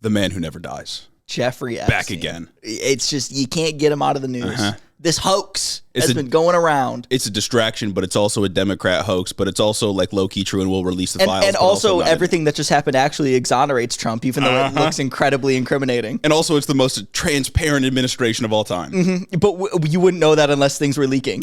the man who never dies. Jeffrey Epstein. Back again. It's just, you can't get him out of the news. This hoax has been going around. It's a distraction, but it's also a Democrat hoax, but it's also like low-key true, and we'll release the files. And also everything that just happened actually exonerates Trump, even though it looks incredibly incriminating. And also it's the most transparent administration of all time. But you wouldn't know that unless things were leaking.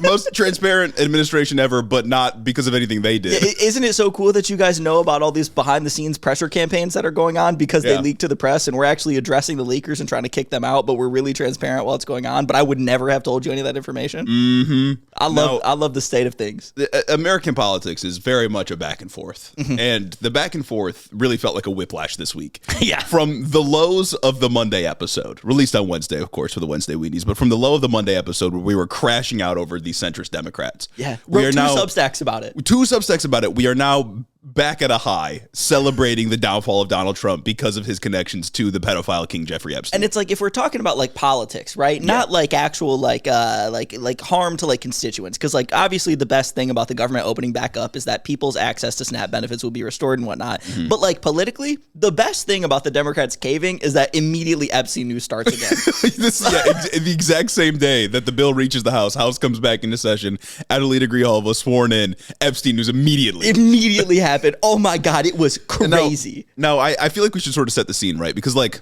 Most transparent administration ever, but not because of anything they did. Isn't it so cool that you guys know about all these behind-the-scenes pressure campaigns that are going on because they leak to the press, and we're actually addressing the leakers and trying to kick them out, but we're really transparent while it's going on? But I would never have told you any of that information. I love the state of things. American politics is very much a back and forth. And the back and forth really felt like a whiplash this week. From the lows of the Monday episode, released on Wednesday, of course, for the Wednesday Weenies, but from the low of the Monday episode where we were crashing out over the centrist Democrats. We are now 2 Substacks about it. 2 Substacks about it. We are now back at a high, celebrating the downfall of Donald Trump because of his connections to the pedophile king Jeffrey Epstein. And it's like, if we're talking about like politics, right? Not like actual like harm to like constituents, because like obviously the best thing about the government opening back up is that people's access to SNAP benefits will be restored and whatnot. But like politically, the best thing about the Democrats caving is that immediately Epstein news starts again. The exact same day that the bill reaches the House comes back into session, Adelita Grijalva sworn in, Epstein news immediately happened. Oh my God, it was crazy. Now I feel like we should sort of set the scene, right? Because like,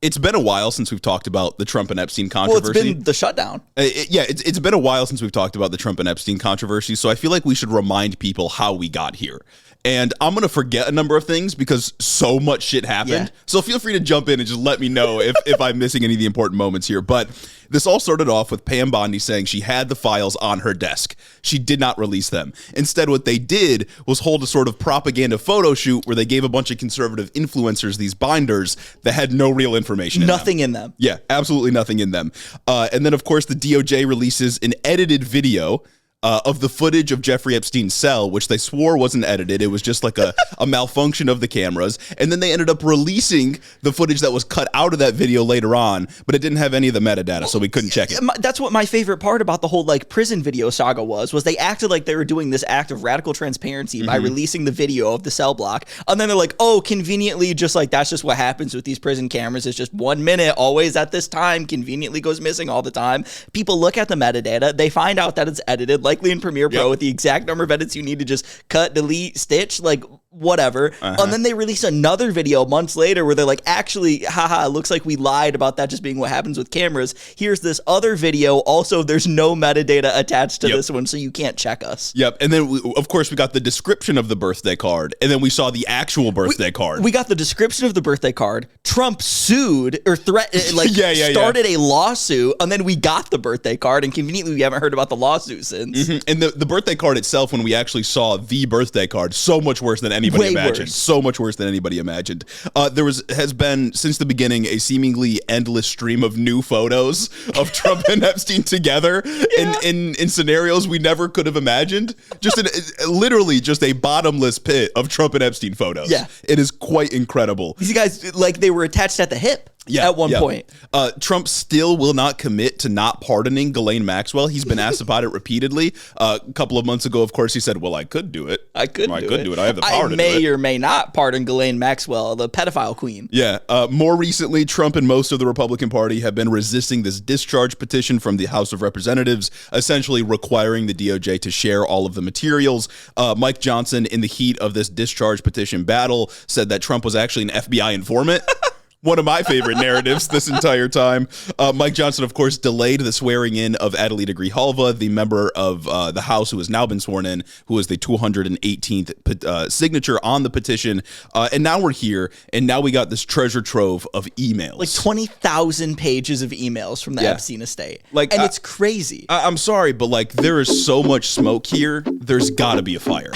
it's been a while since we've talked about the Trump and Epstein controversy. Well, it's been the shutdown. It's been a while since we've talked about the Trump and Epstein controversy, so I feel like we should remind people how we got here. And I'm going to forget a number of things because so much shit happened. So feel free to jump in and just let me know if I'm missing any of the important moments here. But this all started off with Pam Bondi saying she had the files on her desk. She did not release them. Instead, what they did was hold a sort of propaganda photo shoot where they gave a bunch of conservative influencers these binders that had no real information in them. Nothing in them. Yeah, absolutely nothing in them. And then, of course, the DOJ releases an edited video of the footage of Jeffrey Epstein's cell, which they swore wasn't edited. It was just like a malfunction of the cameras. And then they ended up releasing the footage that was cut out of that video later on, but it didn't have any of the metadata, so we couldn't check it. That's what my favorite part about the whole like prison video saga was they acted like they were doing this act of radical transparency by releasing the video of the cell block. And then they're like, oh, conveniently, just like that's just what happens with these prison cameras. It's just 1 minute, always at this time, conveniently goes missing all the time. People look at the metadata, they find out that it's edited, likely in Premiere Pro with the exact number of edits you need to just cut, delete, stitch, like whatever. And then they release another video months later where they're like, actually, haha, it looks like we lied about that just being what happens with cameras. Here's this other video. Also, there's no metadata attached to this one, so you can't check us. And then, of course, we got the description of the birthday card, and then we saw the actual birthday card. We got the description of the birthday card. Trump sued or started a lawsuit, and then we got the birthday card, and conveniently we haven't heard about the lawsuit since. And the birthday card itself, when we actually saw the birthday card, so much worse than anybody imagined. So much worse than anybody imagined. There has been, since the beginning, a seemingly endless stream of new photos of Trump and Epstein together in scenarios we never could have imagined. Literally just a bottomless pit of Trump and Epstein photos. It is quite incredible. These guys, like, they were attached at the hip. At one point. Trump still will not commit to not pardoning Ghislaine Maxwell. He's been asked about it repeatedly. A couple of months ago, of course, he said, well, I could do it. I could do it. I have the power to do it. I may or may not pardon Ghislaine Maxwell, the pedophile queen. More recently, Trump and most of the Republican Party have been resisting this discharge petition from the House of Representatives, essentially requiring the DOJ to share all of the materials. Mike Johnson, in the heat of this discharge petition battle, said that Trump was actually an FBI informant. One of my favorite narratives this entire time. Mike Johnson, of course, delayed the swearing in of Adelita Grijalva, the member of the House who has now been sworn in, who is the 218th signature on the petition. And now we're here, and now we got this treasure trove of emails. Like 20,000 pages of emails from the Epstein estate. And it's crazy. I'm sorry, but like there is so much smoke here, there's gotta be a fire.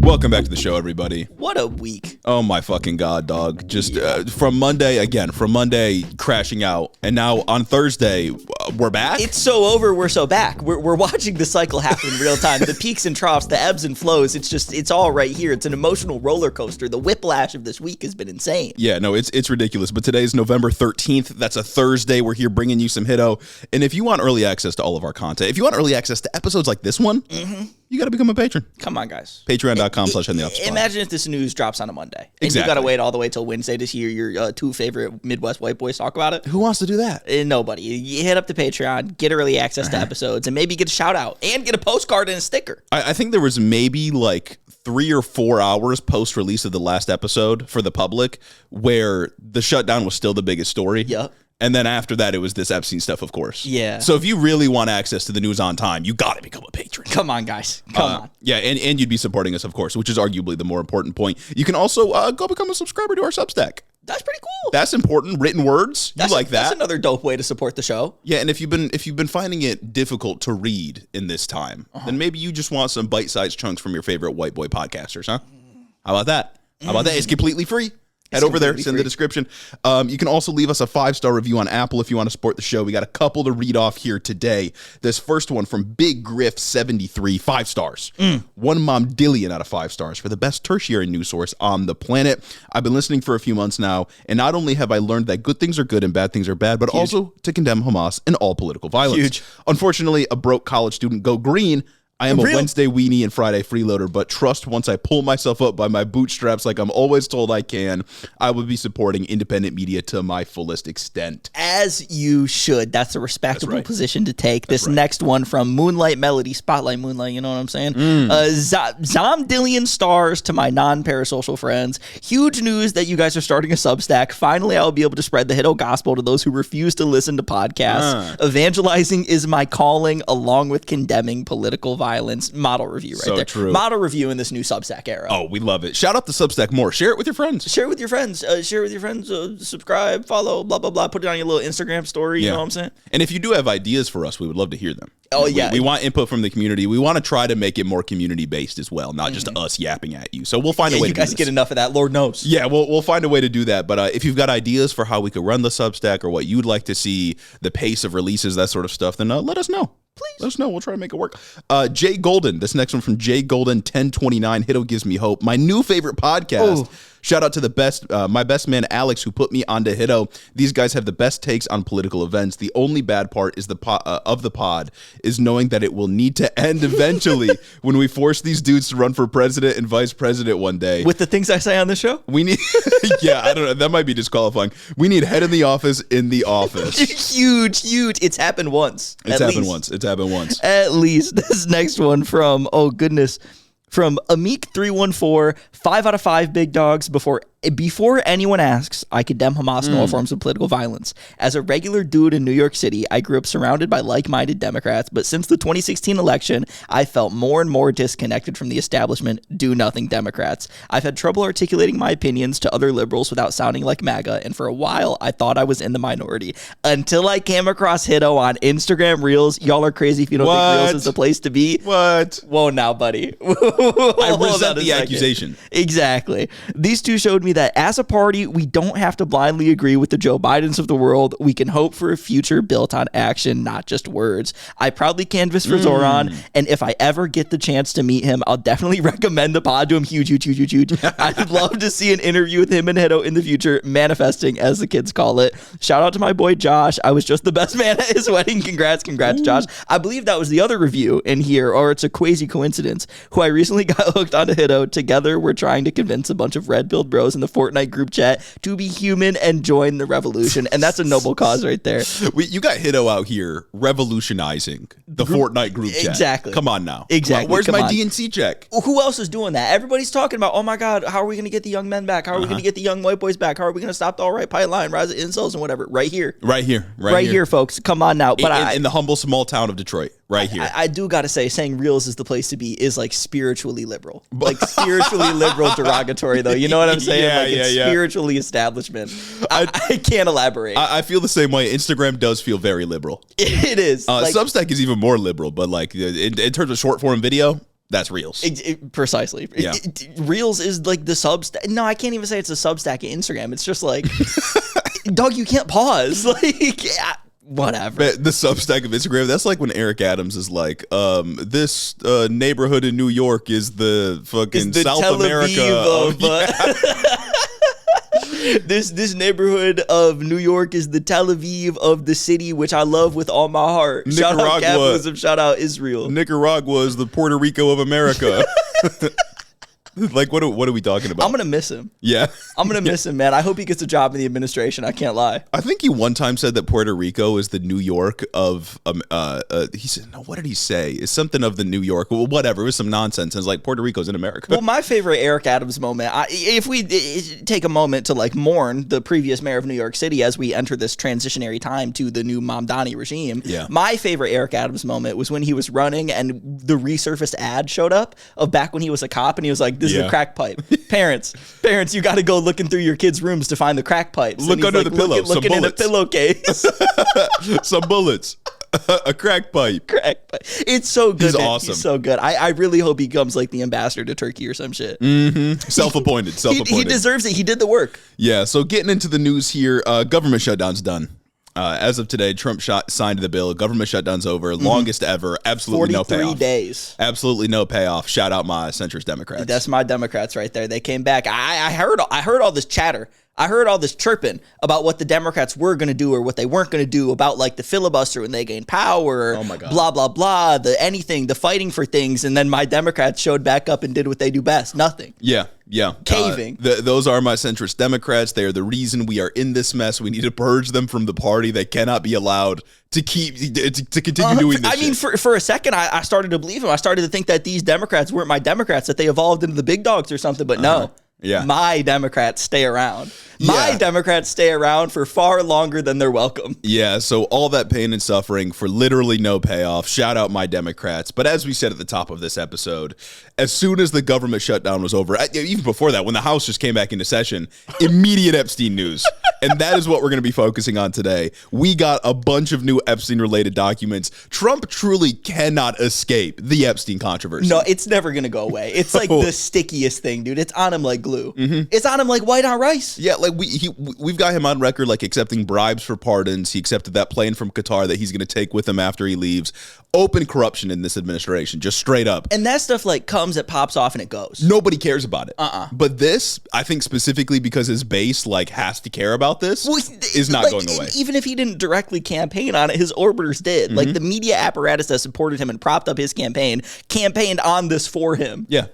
Welcome back to the show, everybody. What a week. Oh my fucking God, dog. Just from Monday, crashing out. And now on Thursday, we're back. It's so over, we're so back. We're watching the cycle happen in real time. The peaks and troughs, the ebbs and flows. It's all right here. It's an emotional roller coaster. The whiplash of this week has been insane. Yeah, no, it's ridiculous. But today is November 13th. That's a Thursday. We're here bringing you some Hito. And if you want early access to all of our content, if you want early access to episodes like this one, you got to become a patron. Come on, guys. Patreon.com/HitInTheUpSpot. Imagine if this news drops on a Monday. And Exactly. you got to wait all the way till Wednesday to hear your two favorite Midwest white boys talk about it. Who wants to do that? Nobody. You hit up the Patreon, get early access to episodes, and maybe get a shout out and get a postcard and a sticker. I think there was maybe like 3 or 4 hours post release of the last episode for the public where the shutdown was still the biggest story. Yep. And then after that, it was this Epstein stuff, of course. Yeah. So if you really want access to the news on time, you got to become a patron. Come on, guys. Come on. Yeah, and you'd be supporting us, of course, which is arguably the more important point. You can also go become a subscriber to our Substack. That's pretty cool. That's important. Written words. You like that. That's another dope way to support the show. Yeah, and if you've been finding it difficult to read in this time, then maybe you just want some bite-sized chunks from your favorite white boy podcasters, huh? How about that? How about that? It's completely free. Head over there, it's in the description. You can also leave us a 5-star review on Apple if you want to support the show. We got a couple to read off here today. This first one from Big Griff 73, 5 stars. One Mom Dillion out of 5 stars for the best tertiary news source on the planet. I've been listening for a few months now, and not only have I learned that good things are good and bad things are bad, but also to condemn Hamas and all political violence. Huge. Unfortunately, a broke college student, go green. I am a Wednesday weenie and Friday freeloader, but trust once I pull myself up by my bootstraps like I'm always told I can, I will be supporting independent media to my fullest extent. As you should. That's a respectable position to take. This next one from Moonlight Melody, Spotlight Moonlight, you know what I'm saying? Zomdillion stars to my non-parasocial friends. Huge news that you guys are starting a Substack. Finally, I will be able to spread the Hito gospel to those who refuse to listen to podcasts. Evangelizing is my calling, along with condemning political violence. Model review right there. True. Model review in this new Substack era. Oh, we love it. Shout out the Substack more. Share it with your friends. Share it with your friends. Subscribe, follow, blah, blah, blah. Put it on your little Instagram story. You know what I'm saying? And if you do have ideas for us, we would love to hear them. Oh, yeah. We want input from the community. We want to try to make it more community-based as well, not just us yapping at you. So we'll find a way to do this. You guys get enough of that, Lord knows. Yeah, we'll find a way to do that. But if you've got ideas for how we could run the Substack or what you'd like to see, the pace of releases, that sort of stuff, then let us know. Please. Let us know. We'll try to make it work. Jay Golden. This next one from Jay Golden, 1029. Hito gives me hope. My new favorite podcast. Oh. Shout out to my best man, Alex, who put me onto Hito. These guys have the best takes on political events. The only bad part is the pod is knowing that it will need to end eventually when we force these dudes to run for president and vice president one day. With the things I say on the show? We need, yeah, I don't know. That might be disqualifying. We need head in the office in the office. Huge. It's happened once. It's happened once. At least. This next one from, from Amik314, 5 out of 5 big dogs. Before anyone asks, I condemn Hamas and all forms of political violence. As a regular dude in New York City, I grew up surrounded by like-minded Democrats, but since the 2016 election, I felt more and more disconnected from the establishment do-nothing Democrats. I've had trouble articulating my opinions to other liberals without sounding like MAGA, and for a while, I thought I was in the minority. Until I came across Hito on Instagram Reels. Y'all are crazy if you don't think Reels is the place to be. What? Whoa now, buddy. I resent the accusation. Exactly. These two showed me that as a party, we don't have to blindly agree with the Joe Bidens of the world. We can hope for a future built on action, not just words. I proudly canvass for Zoran, and if I ever get the chance to meet him, I'll definitely recommend the pod to him. Huge. I'd love to see an interview with him and Hito in the future, manifesting, as the kids call it. Shout out to my boy Josh. I was just the best man at his wedding. Congrats, Josh. I believe that was the other review in here, or it's a crazy coincidence, who I recently got hooked onto Hito. Together, we're trying to convince a bunch of red-pilled bros in the Fortnite group chat to be human and join the revolution. And that's a noble cause right there. You got Hito out here revolutionizing the Fortnite group chat. Exactly. Come on now. Exactly. Where's my DNC check? Who else is doing that? Everybody's talking about, oh my God, how are we going to get the young men back? How are we going to get the young white boys back? How are we going to stop the all-right pipeline, rise of incels and whatever? Right here, folks. Come on now. But in the humble small town of Detroit. Right here. I do got to say, saying Reels is the place to be is like spiritually liberal. Like spiritually liberal derogatory, though. You know what I'm saying? It's spiritually establishment. I can't elaborate. I feel the same way. Instagram does feel very liberal. It is. Substack is even more liberal, but like in terms of short form video, that's Reels. Precisely. Yeah. Reels is like the Substack. No, I can't even say it's a Substack at Instagram. It's just like, dog, you can't pause. Like, Whatever. But the Substack of Instagram, that's like when Eric Adams is like, this neighborhood in New York is the fucking South Tel America Aviv This neighborhood of New York is the Tel Aviv of the city, which I love with all my heart. Shout out capitalism, shout out Israel. Nicaragua is the Puerto Rico of America. Like, what are we talking about? I'm going to miss him. Yeah. I'm going to miss him, man. I hope he gets a job in the administration. I can't lie. I think he one time said that Puerto Rico is the New York of, he said, no, what did he say? It's something of the New York, well, whatever. It was some nonsense. And it's like, Puerto Rico's in America. Well, my favorite Eric Adams moment, if we take a moment to like mourn the previous mayor of New York City as we enter this transitionary time to the new Mamdani regime, my favorite Eric Adams moment was when he was running and the resurfaced ad showed up of back when he was a cop, and he was like, this is a crack pipe. Parents, you got to go looking through your kids' rooms to find the crack pipes. Look under the pillow. Looking in a pillowcase. Some bullets. A crack pipe. Crack pipe. It's so good. He's man. awesome. He's so good. I really hope he becomes like the ambassador to Turkey or some shit. Self-appointed. He deserves it. He did the work. Yeah. So getting into the news here, government shutdown's done. As of today, Trump signed the bill. Government shutdown's over. Longest ever. Absolutely no payoff. 43 days. Absolutely no payoff. Shout out my centrist Democrats. That's my Democrats right there. They came back. I heard all this chatter. I heard all this chirping about what the Democrats were going to do or what they weren't going to do about like the filibuster when they gained power. Oh my God. Blah, blah, blah. The fighting for things. And then my Democrats showed back up and did what they do best. Nothing. Yeah. Caving. Those are my centrist Democrats. They are the reason we are in this mess. We need to purge them from the party. They cannot be allowed to continue doing this. I mean, for a second, I started to believe him. I started to think that these Democrats weren't my Democrats, that they evolved into the big dogs or something. But no. Yeah. My Democrats stay around. My Democrats stay around for far longer than they're welcome. Yeah, so all that pain and suffering for literally no payoff. Shout out my Democrats. But as we said at the top of this episode, as soon as the government shutdown was over, even before that, when the House just came back into session, immediate Epstein news. And that is what we're going to be focusing on today. We got a bunch of new Epstein-related documents. Trump truly cannot escape the Epstein controversy. No, it's never going to go away. It's like the stickiest thing, dude. It's on him like glue. It's on him like white on rice. Yeah, like we've got him on record like accepting bribes for pardons. He accepted that plane from Qatar that he's going to take with him after he leaves. Open corruption in this administration, just straight up. And that stuff like comes, it pops off, and it goes. Nobody cares about it. But this, I think specifically because his base like has to care about this, is not going away. Even if he didn't directly campaign on it, his orbiters did. Like the media apparatus that supported him and propped up his campaign, campaigned on this for him. Yeah.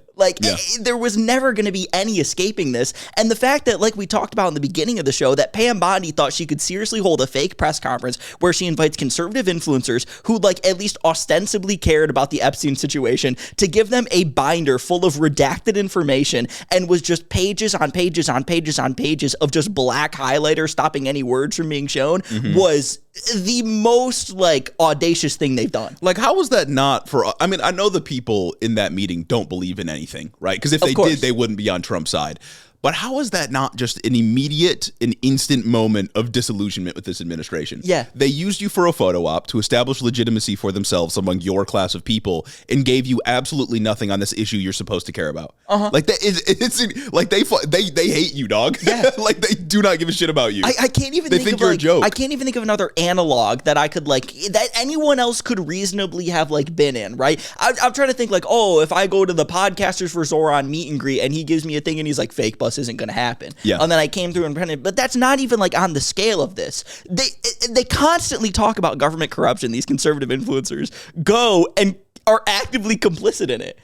There was never going to be any escaping this. And the fact that, like we talked about in the beginning of the show, that Pam Bondi thought she could seriously hold a fake press conference where she invites conservative influencers who, like, at least ostensibly cared about the Epstein situation to give them a binder full of redacted information and was just pages on pages on pages on pages of just black highlighter stopping any words from being shown was the most, like, audacious thing they've done. Like, how was that not for, I mean, I know the people in that meeting don't believe in anything, right? Because if they did, they wouldn't be on Trump's side. But how is that not just an immediate and instant moment of disillusionment with this administration? Yeah. They used you for a photo op to establish legitimacy for themselves among your class of people and gave you absolutely nothing on this issue you're supposed to care about. Like that it's like they hate you, dog. Yeah. Like they do not give a shit about you. I can't even think of you're like, a joke. I can't even think of another analog that I could like that anyone else could reasonably have like been in, right? I'm trying to think like, oh, if I go to the Podcasters for Zoran meet and greet and he gives me a thing and he's like, fake bus isn't going to happen. Yeah. And then I came through and printed, but that's not even like on the scale of this. They constantly talk about government corruption. These conservative influencers go and are actively complicit in it.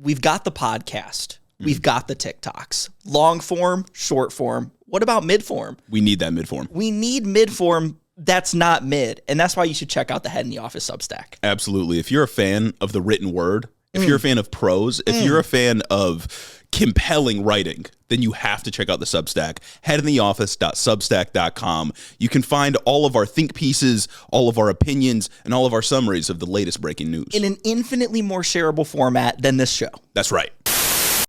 We've got the podcast. We've got the TikToks. Long form, short form. What about mid form? We need that mid form. We need mid form that's not mid. And that's why you should check out the Head in the Office Substack. Absolutely. If you're a fan of the written word, if you're a fan of prose, if you're a fan of compelling writing, then you have to check out the Substack, headintheoffice.substack.com. You can find all of our think pieces, all of our opinions, and all of our summaries of the latest breaking news. In an infinitely more shareable format than this show. That's right.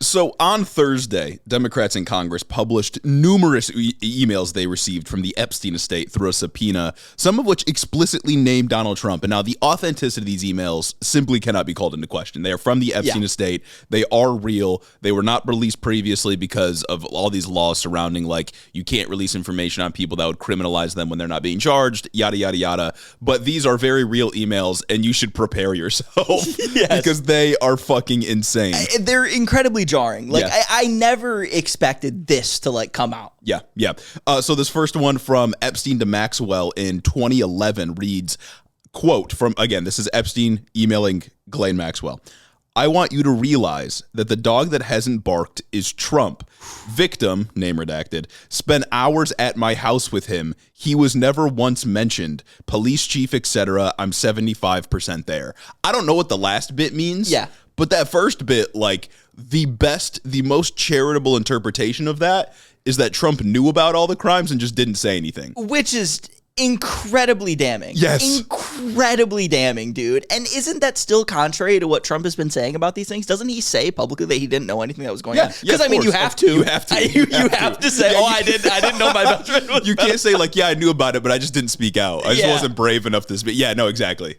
So on Thursday, Democrats in Congress published numerous emails they received from the Epstein estate through a subpoena, some of which explicitly named Donald Trump. And now the authenticity of these emails simply cannot be called into question. They are from the Epstein estate. They are real. They were not released previously because of all these laws surrounding, like, you can't release information on people that would criminalize them when they're not being charged, yada, yada, yada. But these are very real emails, and you should prepare yourself because they are fucking insane. They're incredibly jarring. Like, I never expected this to, like, come out. Yeah. So this first one from Epstein to Maxwell in 2011 reads, quote from, again, this is Epstein emailing Ghislaine Maxwell. I want you to realize that the dog that hasn't barked is Trump. Victim, name redacted, spent hours at my house with him. He was never once mentioned. Police chief, etc. I'm 75% there. I don't know what the last bit means. Yeah. But that first bit, like, the most charitable interpretation of that is that Trump knew about all the crimes and just didn't say anything. Which is incredibly damning. Yes. Incredibly damning, dude. And isn't that still contrary to what Trump has been saying about these things? Doesn't he say publicly that he didn't know anything that was going on? Because, I mean, you have to. You have to. You have to say, I didn't know my best friend was You can't say, like, I knew about it, but I just didn't speak out. I just wasn't brave enough to speak. Yeah, no, exactly.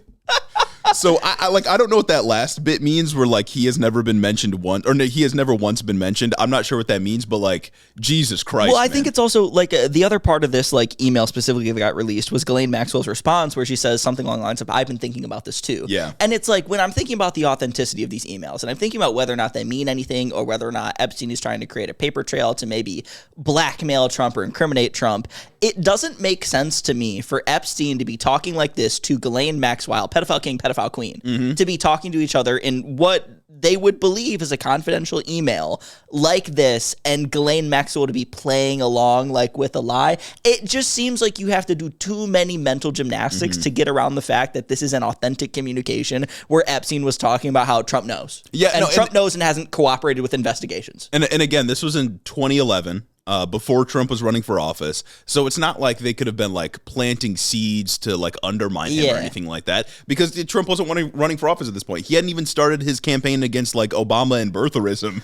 So I don't know what that last bit means where, like, he has never been mentioned once, or no, he has never once been mentioned. I'm not sure what that means, but, like, Jesus Christ. Well, I think it's also like the other part of this, like, email specifically that got released was Ghislaine Maxwell's response where she says something along the lines of, I've been thinking about this too. Yeah. And it's like, when I'm thinking about the authenticity of these emails and I'm thinking about whether or not they mean anything or whether or not Epstein is trying to create a paper trail to maybe blackmail Trump or incriminate Trump, it doesn't make sense to me for Epstein to be talking like this to Ghislaine Maxwell, pedophile king, pedophile queen, to be talking to each other in what they would believe is a confidential email like this, and Ghislaine Maxwell to be playing along like with a lie. It just seems like you have to do too many mental gymnastics to get around the fact that this is an authentic communication where Epstein was talking about how Trump knows. Yeah, and Trump knows and hasn't cooperated with investigations. And again, this was in 2011. Before Trump was running for office. So it's not like they could have been, like, planting seeds to, like, undermine him or anything like that, because Trump wasn't running for office at this point. He hadn't even started his campaign against, like, Obama and birtherism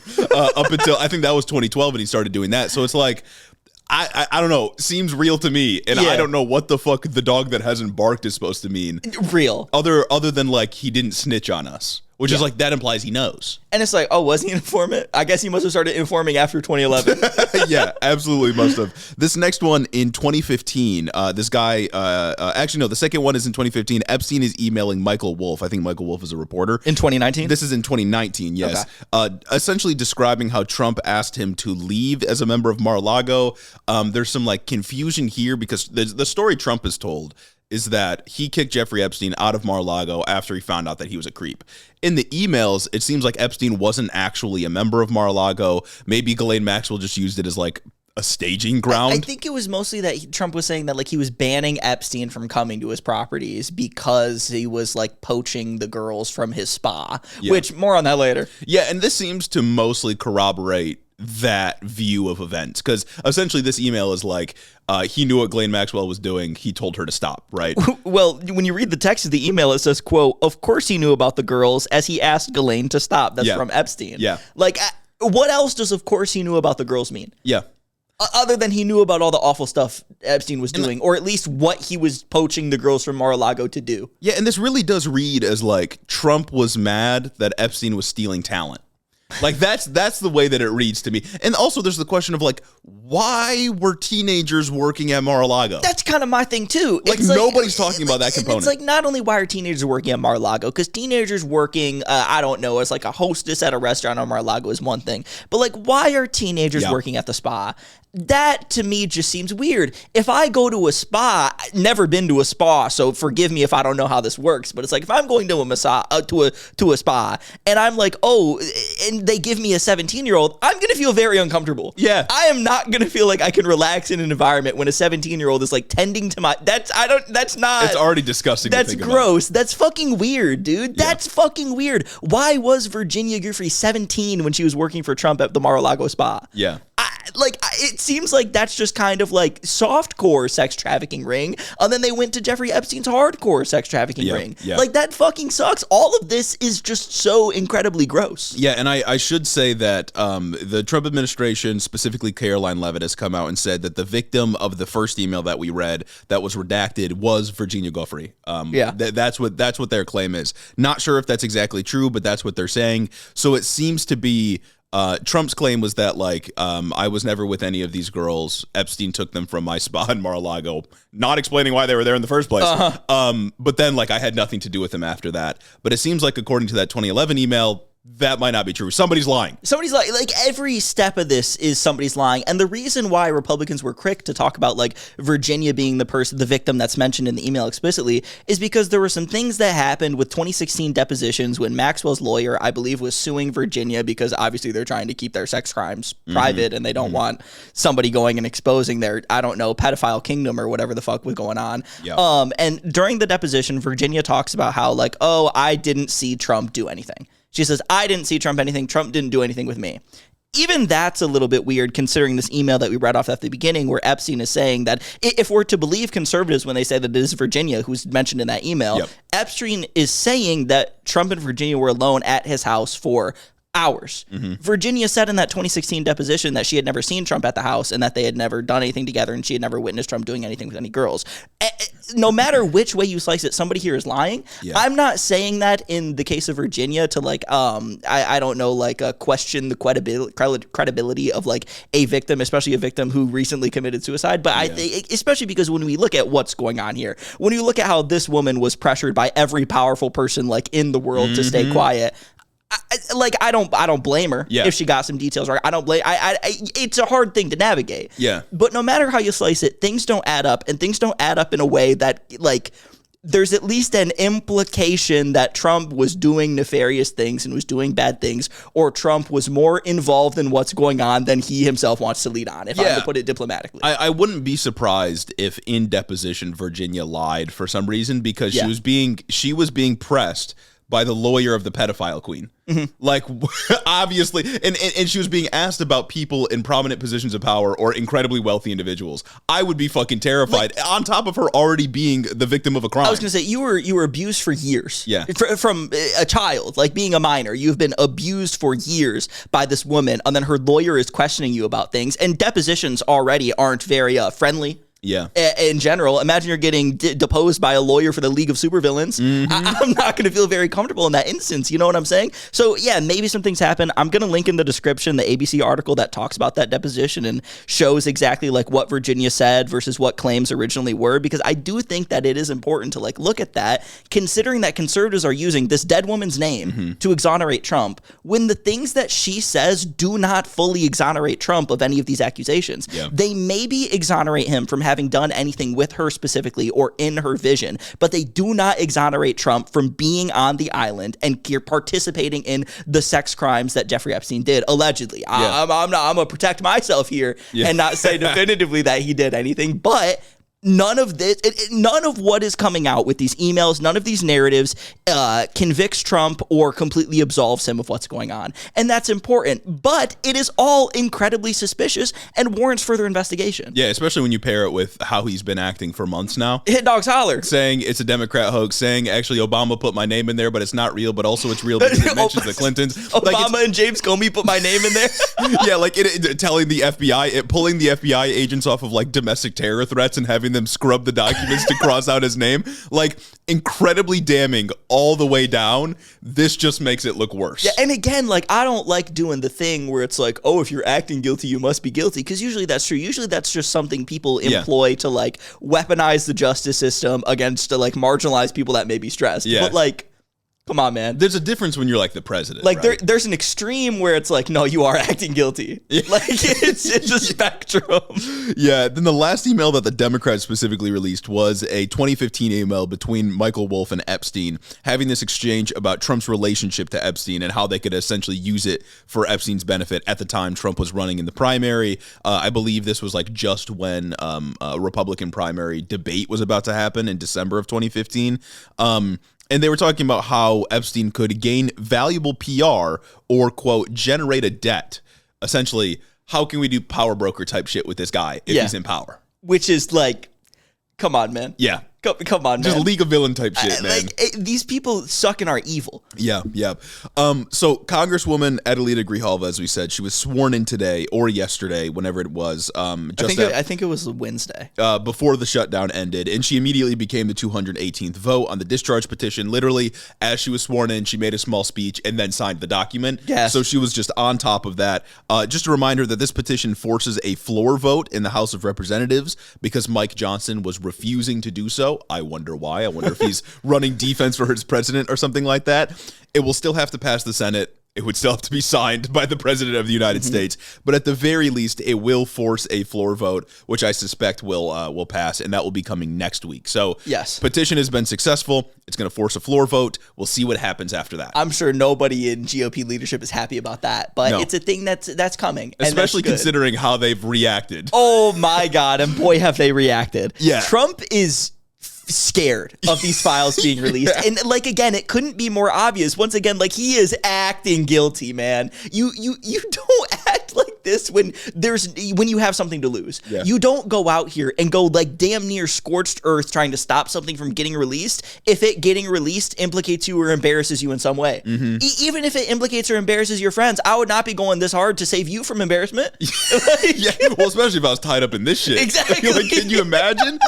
up until, I think that was 2012, and he started doing that. So it's like, I don't know, seems real to me, and I don't know what the fuck the dog that hasn't barked is supposed to mean. Real. Other than, like, he didn't snitch on us. Which is like, that implies he knows. And it's like, oh, was he an informant? I guess he must have started informing after 2011. Yeah, absolutely must have. This next one in 2015, this guy, actually, no, the second one is in 2015. Epstein is emailing Michael Wolff. I think Michael Wolff is a reporter. In 2019? This is in 2019, yes. Okay. Essentially describing how Trump asked him to leave as a member of Mar-a-Lago. There's some, like, confusion here because the story Trump has told is that he kicked Jeffrey Epstein out of Mar-a-Lago after he found out that he was a creep. In the emails, it seems like Epstein wasn't actually a member of Mar-a-Lago. Maybe Ghislaine Maxwell just used it as, like, a staging ground. I think it was mostly that Trump was saying that, like, he was banning Epstein from coming to his properties because he was, like, poaching the girls from his spa, which, more on that later. Yeah, and this seems to mostly corroborate that view of events, because essentially this email is like, he knew what Ghislaine Maxwell was doing. He told her to stop, right? Well, when you read the text of the email, it says, quote, of course he knew about the girls as he asked Ghislaine to stop. That's from Epstein. Yeah. Like, what else does of course he knew about the girls mean? Yeah. Other than he knew about all the awful stuff Epstein was doing, or at least what he was poaching the girls from Mar-a-Lago to do. Yeah, and this really does read as, like, Trump was mad that Epstein was stealing talent. Like, that's the way that it reads to me. And also there's the question of, like, why were teenagers working at Mar-a-Lago? That's kind of my thing too. Like, nobody's talking about that component. It's like, not only why are teenagers working at Mar-a-Lago, because teenagers working, I don't know, as like a hostess at a restaurant on Mar-a-Lago is one thing. But, like, why are teenagers working at the spa? That to me just seems weird. If I go to a spa, I've never been to a spa, so forgive me if I don't know how this works, but it's like, if I'm going to a massage to a spa and I'm like, oh, and they give me a 17-year-old, I'm going to feel very uncomfortable. Yeah. I am not going to feel like I can relax in an environment when a 17-year-old is like tending to my that's not It's already disgusting. That's to think gross. About. That's fucking weird, dude. That's fucking weird. Why was Virginia Giuffre 17 when she was working for Trump at the Mar-a-Lago spa? Yeah. it seems like that's just kind of like softcore sex trafficking ring, and then they went to Jeffrey Epstein's hardcore sex trafficking ring. Yeah. Like, that fucking sucks. All of this is just so incredibly gross. Yeah, and I should say that the Trump administration, specifically Caroline Levitt, has come out and said that the victim of the first email that we read that was redacted was Virginia Giuffre. That's what their claim is. Not sure if that's exactly true, but that's what they're saying. So it seems to be Trump's claim was that, like, I was never with any of these girls. Epstein took them from my spa in Mar-a-Lago, not explaining why they were there in the first place. But then, like, I had nothing to do with them after that. But it seems like, according to that 2011 email, that might not be true. Somebody's lying. Somebody's lying. Like, every step of this is somebody's lying. And the reason why Republicans were quick to talk about, like, Virginia being the victim that's mentioned in the email explicitly is because there were some things that happened with 2016 depositions when Maxwell's lawyer, I believe, was suing Virginia because obviously they're trying to keep their sex crimes private and they don't want somebody going and exposing their, I don't know, pedophile kingdom or whatever the fuck was going on. And during the deposition, Virginia talks about how, like, oh, I didn't see Trump do anything. She says, I didn't see Trump anything. Trump didn't do anything with me. Even that's a little bit weird considering this email that we read off at the beginning where Epstein is saying that if we're to believe conservatives when they say that it is Virginia who's mentioned in that email, Epstein is saying that Trump and Virginia were alone at his house for hours. Virginia said in that 2016 deposition that she had never seen Trump at the house and that they had never done anything together and she had never witnessed Trump doing anything with any girls. No matter which way you slice it, somebody here is lying. I'm not saying that in the case of Virginia to, like, I don't know, like, question the credibility of, like, a victim, especially a victim who recently committed suicide. But I think, especially because when we look at what's going on here, when you look at how this woman was pressured by every powerful person, like, in the world to stay quiet, I don't blame her if she got some details right. I don't blame. It's a hard thing to navigate. But no matter how you slice it, things don't add up, and things don't add up in a way that, like, there's at least an implication that Trump was doing nefarious things and was doing bad things, or Trump was more involved in what's going on than he himself wants to lead on, if I'm to put it diplomatically. I wouldn't be surprised if in deposition Virginia lied for some reason because she was being pressed by the lawyer of the pedophile queen. Like, obviously, and she was being asked about people in prominent positions of power or incredibly wealthy individuals. I would be fucking terrified, like, on top of her already being the victim of a crime. I was going to say, you were abused for years. From a child, like being a minor. You've been abused for years by this woman, and then her lawyer is questioning you about things, and depositions already aren't very friendly. In general, imagine you're getting deposed by a lawyer for the League of Supervillains. I'm not going to feel very comfortable in that instance. You know what I'm saying? So yeah, maybe some things happen. I'm going to link in the description the ABC article that talks about that deposition and shows exactly, like, what Virginia said versus what claims originally were, because I do think that it is important to, like, look at that, considering that conservatives are using this dead woman's name to exonerate Trump when the things that she says do not fully exonerate Trump of any of these accusations. They maybe exonerate him from having done anything with her specifically or in her vision, but they do not exonerate Trump from being on the island and participating in the sex crimes that Jeffrey Epstein did, allegedly. I'm gonna protect myself here and not say definitively that he did anything, but none of this, none of what is coming out with these emails, none of these narratives convicts Trump or completely absolves him of what's going on. And that's important, but it is all incredibly suspicious and warrants further investigation. Yeah, especially when you pair it with how he's been acting for months now. Hit dogs holler. Saying it's a Democrat hoax, saying actually Obama put my name in there, but it's not real, but also it's real because it mentions the Clintons. Obama and James Comey put my name in there. Yeah, like telling the FBI, pulling the FBI agents off of, like, domestic terror threats and having them scrub the documents to cross out his name. Like, incredibly damning all the way down. This just makes it look worse. Yeah, and again, like, I don't like doing the thing where it's like, oh, if you're acting guilty, you must be guilty, because usually that's true. Usually that's just something people employ to, like, weaponize the justice system against, to, like, marginalize people that may be stressed. But, like, come on, man. There's a difference when you're, like, the president. Like, right? there's an extreme where it's like, no, you are acting guilty. Like, it's a spectrum. Yeah. Then the last email that the Democrats specifically released was a 2015 email between Michael Wolff and Epstein, having this exchange about Trump's relationship to Epstein and how they could essentially use it for Epstein's benefit at the time Trump was running in the primary. I believe this was, like, just when a Republican primary debate was about to happen in December of 2015. And they were talking about how Epstein could gain valuable PR or, quote, generate a debt, essentially how can we do power broker type shit with this guy if he's in power? Which is like, come on, man. Yeah. Come on, man. Just League of Villain type shit, man. These people suck and are evil. Yeah. So Congresswoman Adelita Grijalva, as we said, she was sworn in today or yesterday, whenever it was. I think it was Wednesday. Before the shutdown ended, and she immediately became the 218th vote on the discharge petition. Literally, as she was sworn in, she made a small speech and then signed the document. Yes. So she was just on top of that. Just a reminder that this petition forces a floor vote in the House of Representatives because Mike Johnson was refusing to do so. I wonder why. I wonder if he's running defense for his president or something like that. It will still have to pass the Senate. It would still have to be signed by the president of the United States. But at the very least, it will force a floor vote, which I suspect will pass, and that will be coming next week. So yes, petition has been successful. It's going to force a floor vote. We'll see what happens after that. I'm sure nobody in GOP leadership is happy about that, but it's a thing that's coming. Especially considering how they've reacted. Oh my God, and boy, have they reacted. Yeah. Trump is scared of these files being released. And like, again, it couldn't be more obvious. Once again, like, he is acting guilty, man. You don't act like this when you have something to lose. Yeah. You don't go out here and go like damn near scorched earth trying to stop something from getting released if it getting released implicates you or embarrasses you in some way. Even if it implicates or embarrasses your friends, I would not be going this hard to save you from embarrassment. Yeah, well, especially if I was tied up in this shit. Exactly. Like, can you imagine?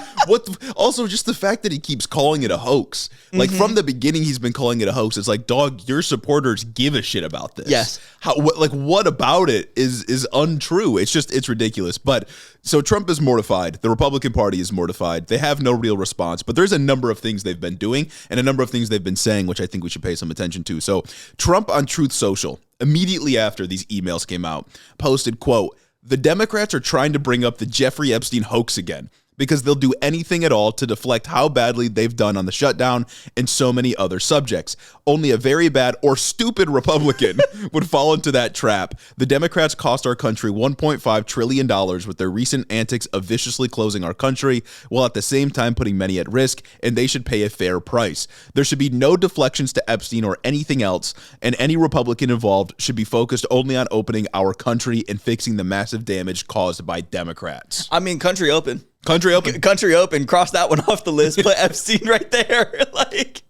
Also, just the fact that he keeps calling it a hoax. Like, from the beginning, he's been calling it a hoax. It's like, dog, your supporters give a shit about this. Yes. What about it is untrue? It's ridiculous. But so Trump is mortified. The Republican Party is mortified. They have no real response. But there's a number of things they've been doing and a number of things they've been saying, which I think we should pay some attention to. So Trump on Truth Social, immediately after these emails came out, posted, quote, "The Democrats are trying to bring up the Jeffrey Epstein hoax again, because they'll do anything at all to deflect how badly they've done on the shutdown and so many other subjects. Only a very bad or stupid Republican would fall into that trap. The Democrats cost our country $1.5 trillion with their recent antics of viciously closing our country, while at the same time putting many at risk, and they should pay a fair price. There should be no deflections to Epstein or anything else, and any Republican involved should be focused only on opening our country and fixing the massive damage caused by Democrats." I mean, country open. Country open. Country open. Cross that one off the list. Put Epstein right there. Like,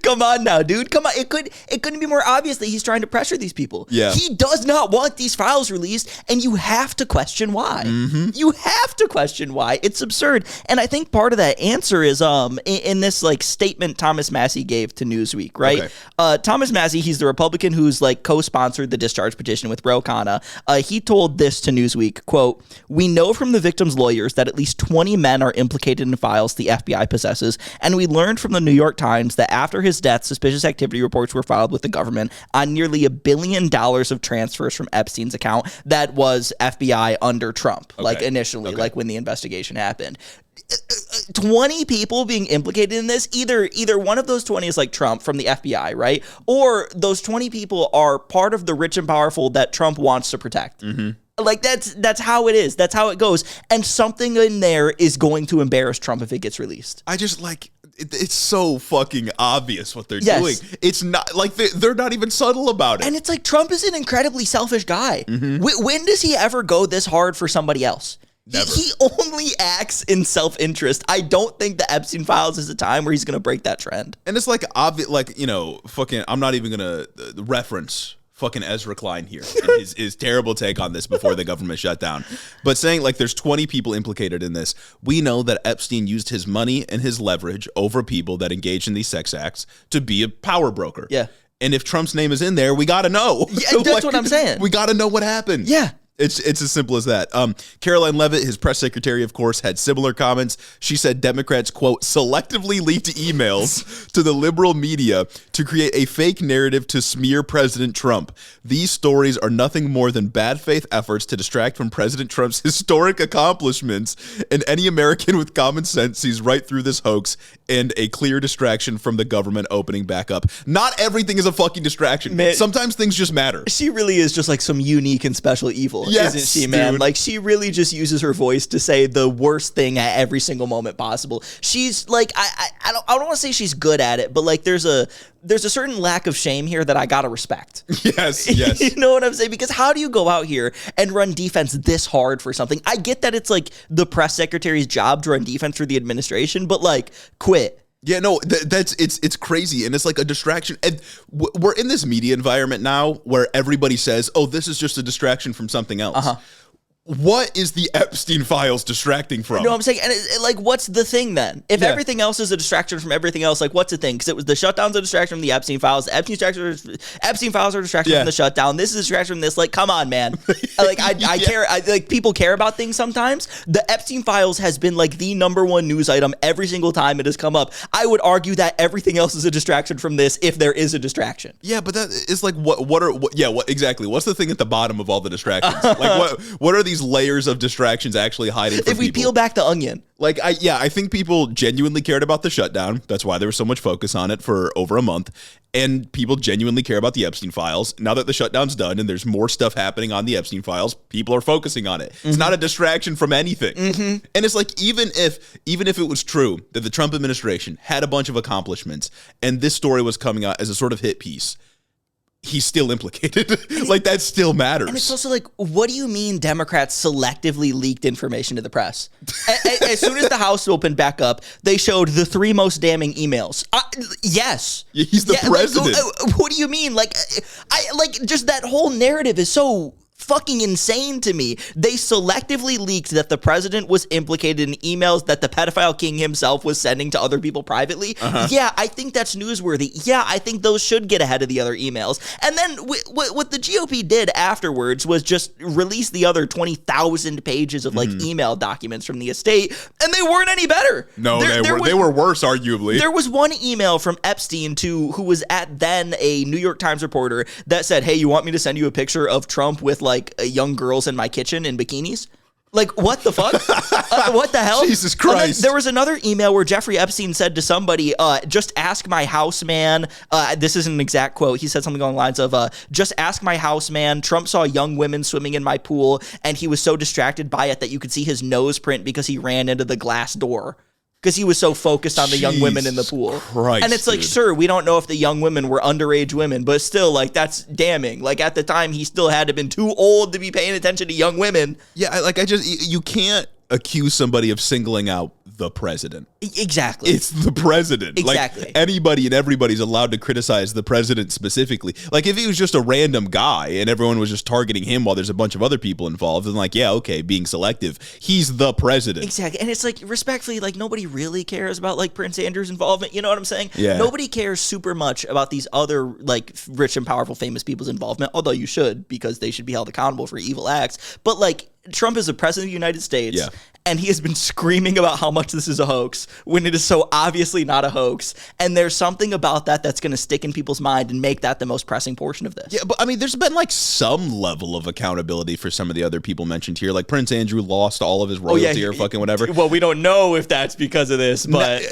come on now, dude. Come on. It couldn't be more obvious that he's trying to pressure these people. Yeah. He does not want these files released, and you have to question why. You have to question why. It's absurd. And I think part of that answer is in this like statement Thomas Massie gave to Newsweek, right? Okay. Thomas Massie, he's the Republican who's like co-sponsored the discharge petition with Ro Khanna. He told this to Newsweek, quote, "We know from the victim's lawyers that at least 20 men are implicated in files the FBI possesses, and we learned from the New York Times that after his death, suspicious activity reports were filed with the government on nearly $1 billion of transfers from Epstein's account that was FBI under Trump, like initially, like when the investigation happened." 20 people being implicated in this, either one of those 20 is like Trump from the FBI, right? Or those 20 people are part of the rich and powerful that Trump wants to protect. Like, that's how it is. That's how it goes. And something in there is going to embarrass Trump if it gets released. I just like, it's so fucking obvious what they're doing. It's not like they're not even subtle about it. And it's like, Trump is an incredibly selfish guy. When does he ever go this hard for somebody else? He only acts in self-interest. I don't think the Epstein files is a time where he's going to break that trend. And it's like obvious, like, you know, fucking, I'm not even going to reference fucking Ezra Klein here and his terrible take on this before the government shut down. But saying like there's 20 people implicated in this. We know that Epstein used his money and his leverage over people that engage in these sex acts to be a power broker. Yeah. And if Trump's name is in there, we got to know. Yeah, that's what I'm saying. We got to know what happened. Yeah. It's as simple as that. Caroline Leavitt, his press secretary, of course, had similar comments. She said Democrats, quote, selectively leaked emails to the liberal media to create a fake narrative to smear President Trump. These stories are nothing more than bad faith efforts to distract from President Trump's historic accomplishments, and any American with common sense sees right through this hoax and a clear distraction from the government opening back up. Not everything is a fucking distraction. Man, sometimes things just matter. She really is just like some unique and special evil. evil, Yes, isn't she, man? dude. Like, she really just uses her voice to say the worst thing at every single moment possible. She's like, I don't want to say she's good at it, but like there's a certain lack of shame here that I gotta respect. Yes, yes. You know what I'm saying? Because how do you go out here and run defense this hard for something? I get that it's like the press secretary's job to run defense for the administration, but like, quit. Yeah, no, it's crazy, and it's like a distraction. And we're in this media environment now where everybody says, "Oh, this is just a distraction from something else." What is the Epstein files distracting from? You know what I'm saying? And like, what's the thing then? If everything else is a distraction from everything else, like, what's the thing? Because it was the shutdown's a distraction from the Epstein files. The Epstein files are a distraction from the shutdown. This is a distraction from this. Like, come on, man. Like, I care. Like, people care about things sometimes. The Epstein files has been like the #1 news item every single time it has come up. I would argue that everything else is a distraction from this if there is a distraction. Yeah, but that is like, what exactly? What's the thing at the bottom of all the distractions? Like, what are these layers of distractions actually hiding from if we people? peel back the onion? Like, I think people genuinely cared about the shutdown. That's why there was so much focus on it for over a month. And people genuinely care about the Epstein files. Now that the shutdown's done and there's more stuff happening on the Epstein files, people are focusing on it. It's not a distraction from anything. And it's like, even if it was true that the Trump administration had a bunch of accomplishments and this story was coming out as a sort of hit piece, he's still implicated. Like, that still matters. And it's also like, what do you mean Democrats selectively leaked information to the press? As soon as the House opened back up, they showed the 3 most damning emails. Yes. He's the president. Like, what do you mean? Like, just that whole narrative is so fucking insane to me. They selectively leaked that the president was implicated in emails that the pedophile king himself was sending to other people privately. Yeah, I think that's newsworthy. Yeah, I think those should get ahead of the other emails. And then what the GOP did afterwards was just release the other 20,000 pages of like email documents from the estate, and they weren't any better. No, they were worse, arguably. There was one email from Epstein who was at then a New York Times reporter that said, "Hey, you want me to send you a picture of Trump with like young girls in my kitchen in bikinis?" Like, what the fuck? What the hell? Jesus Christ. There was another email where Jeffrey Epstein said to somebody, just ask my house man. This isn't an exact quote. He said something along the lines of, just ask my house man. Trump saw young women swimming in my pool, and he was so distracted by it that you could see his nose print because he ran into the glass door. Because he was so focused on the young women in the pool. Christ, and it's like, sure, we don't know if the young women were underage women, but still, like, that's damning. Like, at the time, he still had to have been too old to be paying attention to young women. Yeah, you can't accuse somebody of singling out the president. Exactly. It's the president. Exactly. Like, anybody and everybody's allowed to criticize the president specifically. Like, if he was just a random guy and everyone was just targeting him while there's a bunch of other people involved, then like, yeah, okay, being selective. He's the president. Exactly. And it's like, respectfully, like, nobody really cares about like Prince Andrew's involvement. You know what I'm saying? Yeah. Nobody cares super much about these other like rich and powerful famous people's involvement, although you should, because they should be held accountable for evil acts. But like, Trump is the president of the United States. Yeah. And he has been screaming about how much this is a hoax when it is so obviously not a hoax. And there's something about that that's going to stick in people's mind and make that the most pressing portion of this. Yeah, but I mean, there's been like some level of accountability for some of the other people mentioned here. Like Prince Andrew lost all of his royalty or fucking whatever. Well, we don't know if that's because of this, but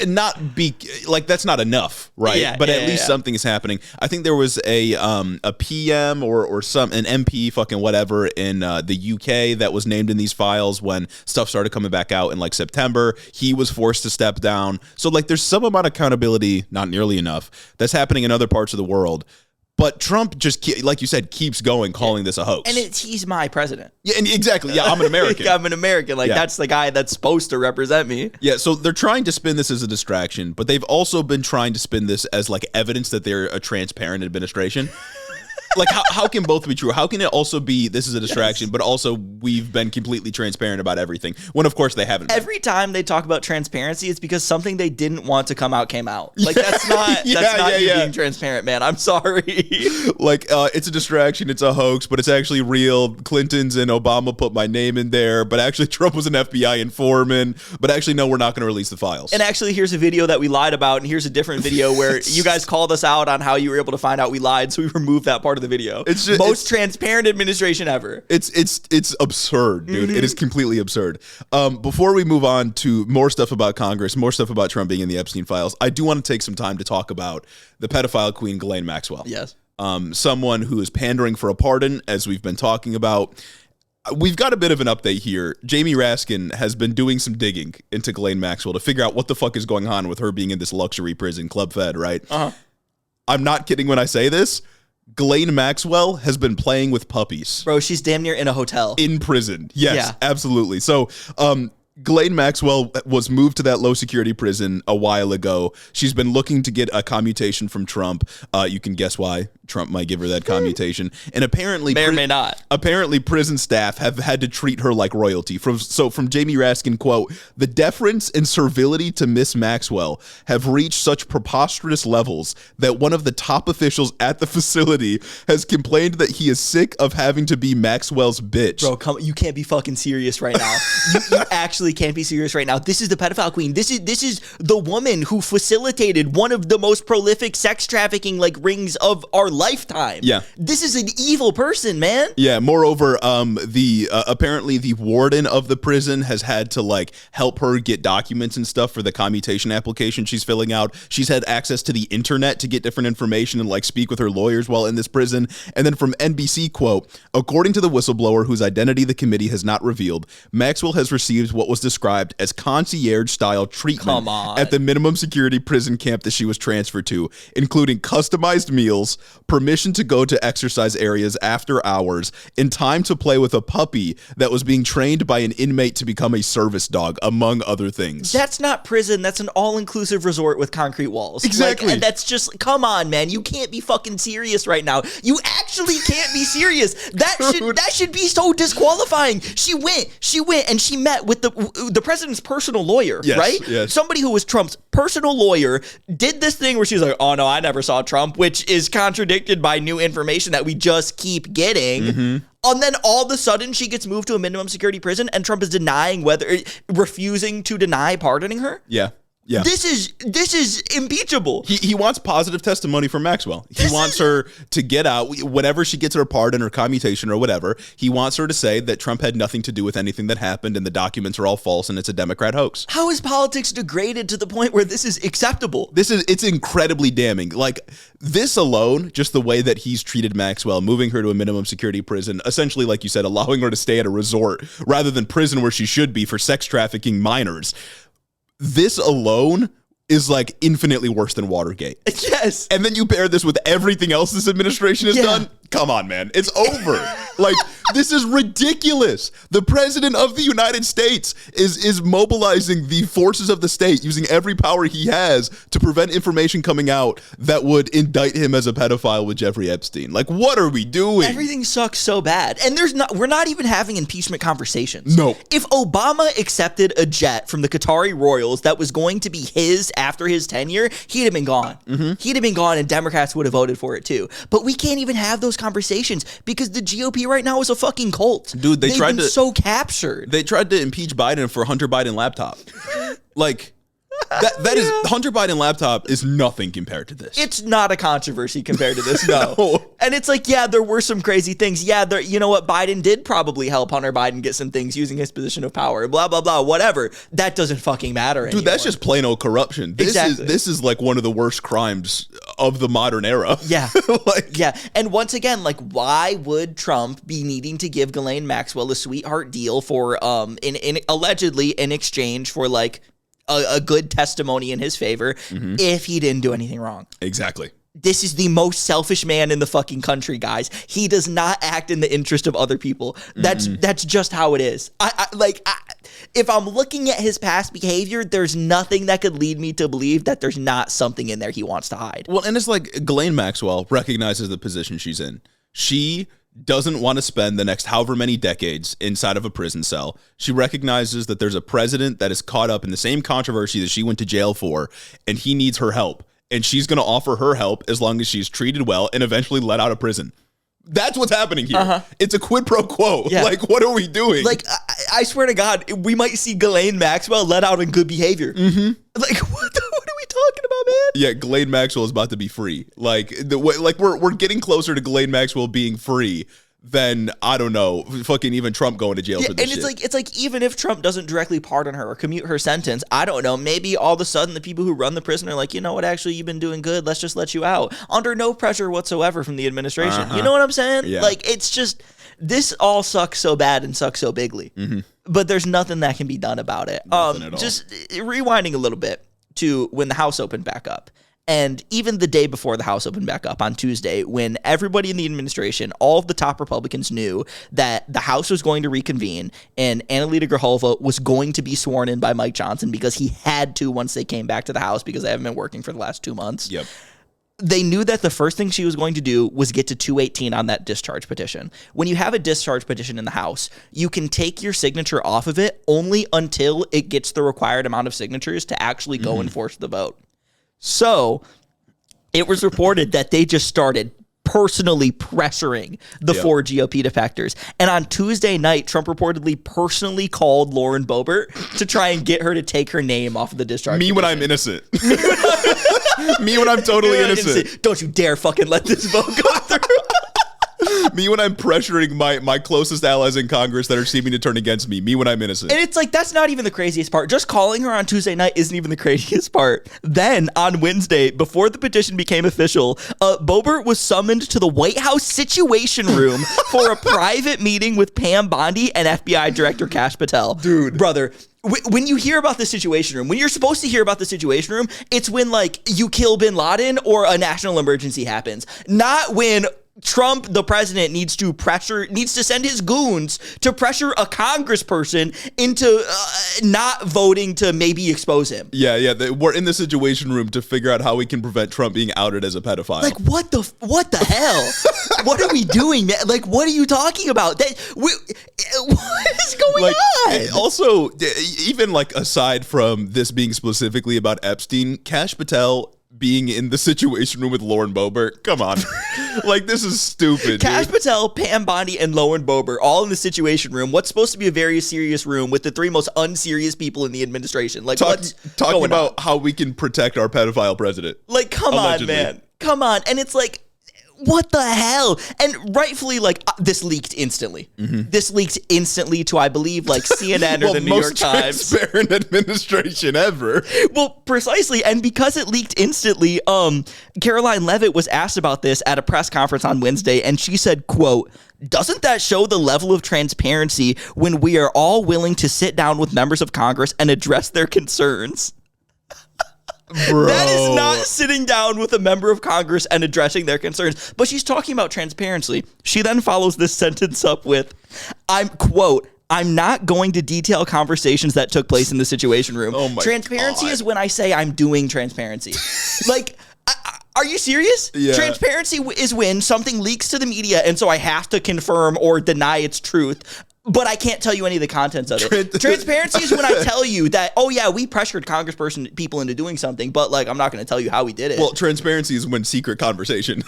that's not enough, right? Yeah, but at least something is happening. I think there was a PM or an MP fucking whatever in the UK that was named in these files when stuff started coming back out in like September. He was forced to step down. So like, there's some amount of accountability, not nearly enough, that's happening in other parts of the world. But Trump just, like you said, keeps going, calling this a hoax. And he's my president. Yeah, and exactly. Yeah, I'm an American. I'm an American. Like, that's the guy that's supposed to represent me. Yeah, so they're trying to spin this as a distraction, but they've also been trying to spin this as like evidence that they're a transparent administration. Like, how can both be true? How can it also be this is a distraction, but also we've been completely transparent about everything, when of course they haven't been. Every time they talk about transparency, it's because something they didn't want to come out came out. Like, that's not you being transparent, man. I'm sorry. Like, it's a distraction, it's a hoax, but it's actually real. Clintons and Obama put my name in there, but actually Trump was an FBI informant. But actually, no, we're not going to release the files. And actually, here's a video that we lied about, and here's a different video where you guys called us out on how you were able to find out we lied, so we removed that part of the video. It's just, most transparent administration ever. It's absurd, dude. It is completely absurd. Before we move on to more stuff about Congress, more stuff about Trump being in the Epstein files, I do want to take some time to talk about the pedophile queen, Ghislaine Maxwell. Yes. Someone who is pandering for a pardon, as we've been talking about. we've got a bit of an update here. Jamie Raskin has been doing some digging into Ghislaine Maxwell to figure out what the fuck is going on with her being in this luxury prison, Club Fed, right? I'm not kidding when I say this. Ghislaine Maxwell has been playing with puppies. Bro, she's damn near in a hotel. In prison. Yes, absolutely. So, Ghislaine Maxwell was moved to that low security prison a while ago. She's been looking to get a commutation from Trump. You can guess why Trump might give her that commutation. And apparently, may or may not. Apparently, prison staff have had to treat her like royalty. From Jamie Raskin, quote, "The deference and servility to Miss Maxwell have reached such preposterous levels that one of the top officials at the facility has complained that he is sick of having to be Maxwell's bitch." Bro, you can't be fucking serious right now. You actually can't be serious right now. This is the pedophile queen. This is the woman who facilitated one of the most prolific sex trafficking rings of our lifetime. Yeah. This is an evil person, man. Yeah, moreover, apparently the warden of the prison has had to help her get documents and stuff for the commutation application she's filling out. She's had access to the internet to get different information and speak with her lawyers while in this prison. And then from NBC, quote, "According to the whistleblower whose identity the committee has not revealed, Maxwell has received what was described as concierge-style treatment at the minimum security prison camp that she was transferred to, including customized meals, permission to go to exercise areas after hours, and time to play with a puppy that was being trained by an inmate to become a service dog, among other things." That's not prison. That's an all-inclusive resort with concrete walls. Exactly. And that's just, come on, man. You can't be fucking serious right now. You actually can't be serious. That should be so disqualifying. She went and she met with the president's personal lawyer, right? Yes. Somebody who was Trump's personal lawyer did this thing where she's like, "Oh no, I never saw Trump," which is contradicted by new information that we just keep getting. And then all of a sudden she gets moved to a minimum security prison and Trump is refusing to deny pardoning her. Yeah. Yeah. This is impeachable. He wants positive testimony from Maxwell. He wants her to get out whenever she gets her pardon or commutation or whatever. He wants her to say that Trump had nothing to do with anything that happened and the documents are all false and it's a Democrat hoax. How is politics degraded to the point where this is acceptable? It's incredibly damning. This alone, just the way that he's treated Maxwell, moving her to a minimum security prison, essentially, like you said, allowing her to stay at a resort rather than prison where she should be for sex trafficking minors. This alone is infinitely worse than Watergate. Yes. And then you pair this with everything else this administration has done. Come on, man. It's over. This is ridiculous. The president of the United States is mobilizing the forces of the state, using every power he has to prevent information coming out that would indict him as a pedophile with Jeffrey Epstein. What are we doing? Everything sucks so bad. And we're not even having impeachment conversations. No. If Obama accepted a jet from the Qatari royals that was going to be his after his tenure, he'd have been gone. He'd have been gone and Democrats would have voted for it too. But we can't even have those conversations because the GOP right now is a fucking cult. Dude, they've been so captured. They tried to impeach Biden for Hunter Biden laptop. That is Hunter Biden laptop is nothing compared to this. It's not a controversy compared to this, no. And it's there were some crazy things. Yeah, you know what? Biden did probably help Hunter Biden get some things using his position of power. Blah blah blah. Whatever. That doesn't fucking matter anymore. Dude, that's just plain old corruption. This is one of the worst crimes of the modern era. Yeah. Yeah. And once again, why would Trump be needing to give Ghislaine Maxwell a sweetheart deal for allegedly in exchange for a good testimony in his favor if he didn't do anything wrong? Exactly. This is the most selfish man in the fucking country, guys. He does not act in the interest of other people. That's just how it is. If I'm looking at his past behavior, there's nothing that could lead me to believe that there's not something in there he wants to hide. Well, and it's Ghislaine Maxwell recognizes the position she's in. She doesn't want to spend the next however many decades inside of a prison cell. She recognizes that there's a president that is caught up in the same controversy that she went to jail for, and he needs her help. And she's going to offer her help as long as she's treated well and eventually let out of prison. That's what's happening here. It's a quid pro quo. Yeah. What are we doing? I swear to God, we might see Ghislaine Maxwell let out in good behavior. What are we talking about, man? Yeah, Ghislaine Maxwell is about to be free. We're getting closer to Ghislaine Maxwell being free than, I don't know, fucking even Trump going to jail for this shit. And it's even if Trump doesn't directly pardon her or commute her sentence, I don't know, maybe all of a sudden the people who run the prison are like, you know what, actually, you've been doing good, let's just let you out. Under no pressure whatsoever from the administration. You know what I'm saying? Yeah. It's just... this all sucks so bad and sucks so bigly. But there's nothing that can be done about it. Nothing at all. Just rewinding a little bit to when the House opened back up. And even the day before the House opened back up on Tuesday, when everybody in the administration, all of the top Republicans knew that the House was going to reconvene and Annalena Grahova was going to be sworn in by Mike Johnson because he had to once they came back to the House because they haven't been working for the last 2 months. Yep. They knew that the first thing she was going to do was get to 218 on that discharge petition. When you have a discharge petition in the House, you can take your signature off of it only until it gets the required amount of signatures to actually go and force the vote. So it was reported that they just started personally pressuring the 4 GOP defectors. And on Tuesday night, Trump reportedly personally called Lauren Boebert to try and get her to take her name off of the discharge petition. When I'm innocent. Me when I'm totally innocent. Don't you dare fucking let this vote go through. Me when I'm pressuring my closest allies in Congress that are seeming to turn against me. Me when I'm innocent. And it's like, that's not even the craziest part. Just calling her on Tuesday night isn't even the craziest part. Then on Wednesday, before the petition became official, Boebert was summoned to the White House Situation Room for a private meeting with Pam Bondi and FBI Director Kash Patel. Dude. Brother, when you hear about the Situation Room, when you're supposed to hear about the Situation Room, it's when, like, you kill bin Laden or a national emergency happens. Not when Trump, the president, needs to send his goons to pressure a congressperson into not voting to maybe expose him. Yeah. We're in the Situation Room to figure out how we can prevent Trump being outed as a pedophile. Like, what the hell? What are we doing, man? Like, what are you talking about? What is going on? Also, even like aside from this being specifically about Epstein, Kash Patel being in the Situation Room with Lauren Boebert. Come on. Like, this is stupid. Kash Patel, Pam Bondi, and Lauren Boebert all in the Situation Room. What's supposed to be a very serious room with the 3 most unserious people in the administration. Like, talking about how we can protect our pedophile president. Like, come allegedly. On, man. Come on. And it's like, what the hell? And rightfully, like, this leaked instantly. This leaked instantly to, I believe, like, CNN or the New York Times. Most transparent administration ever. Well, precisely. And because it leaked instantly, Caroline Leavitt was asked about this at a press conference on Wednesday, and she said, quote, "Doesn't that show the level of transparency when we are all willing to sit down with members of Congress and address their concerns?" Bro. That is not sitting down with a member of Congress and addressing their concerns. But she's talking about transparency. She then follows this sentence up with, I'm not going to detail conversations that took place in the Situation Room. Oh my Transparency God. is when I say I'm doing transparency. Like, are you serious? Yeah. Transparency is when something leaks to the media, and so I have to confirm or deny its truth. But I can't tell you any of the contents of it. Transparency is when I tell you that, oh yeah, we pressured congressperson people into doing something, but like I'm not going to tell you how we did it. Well, transparency is when secret conversation.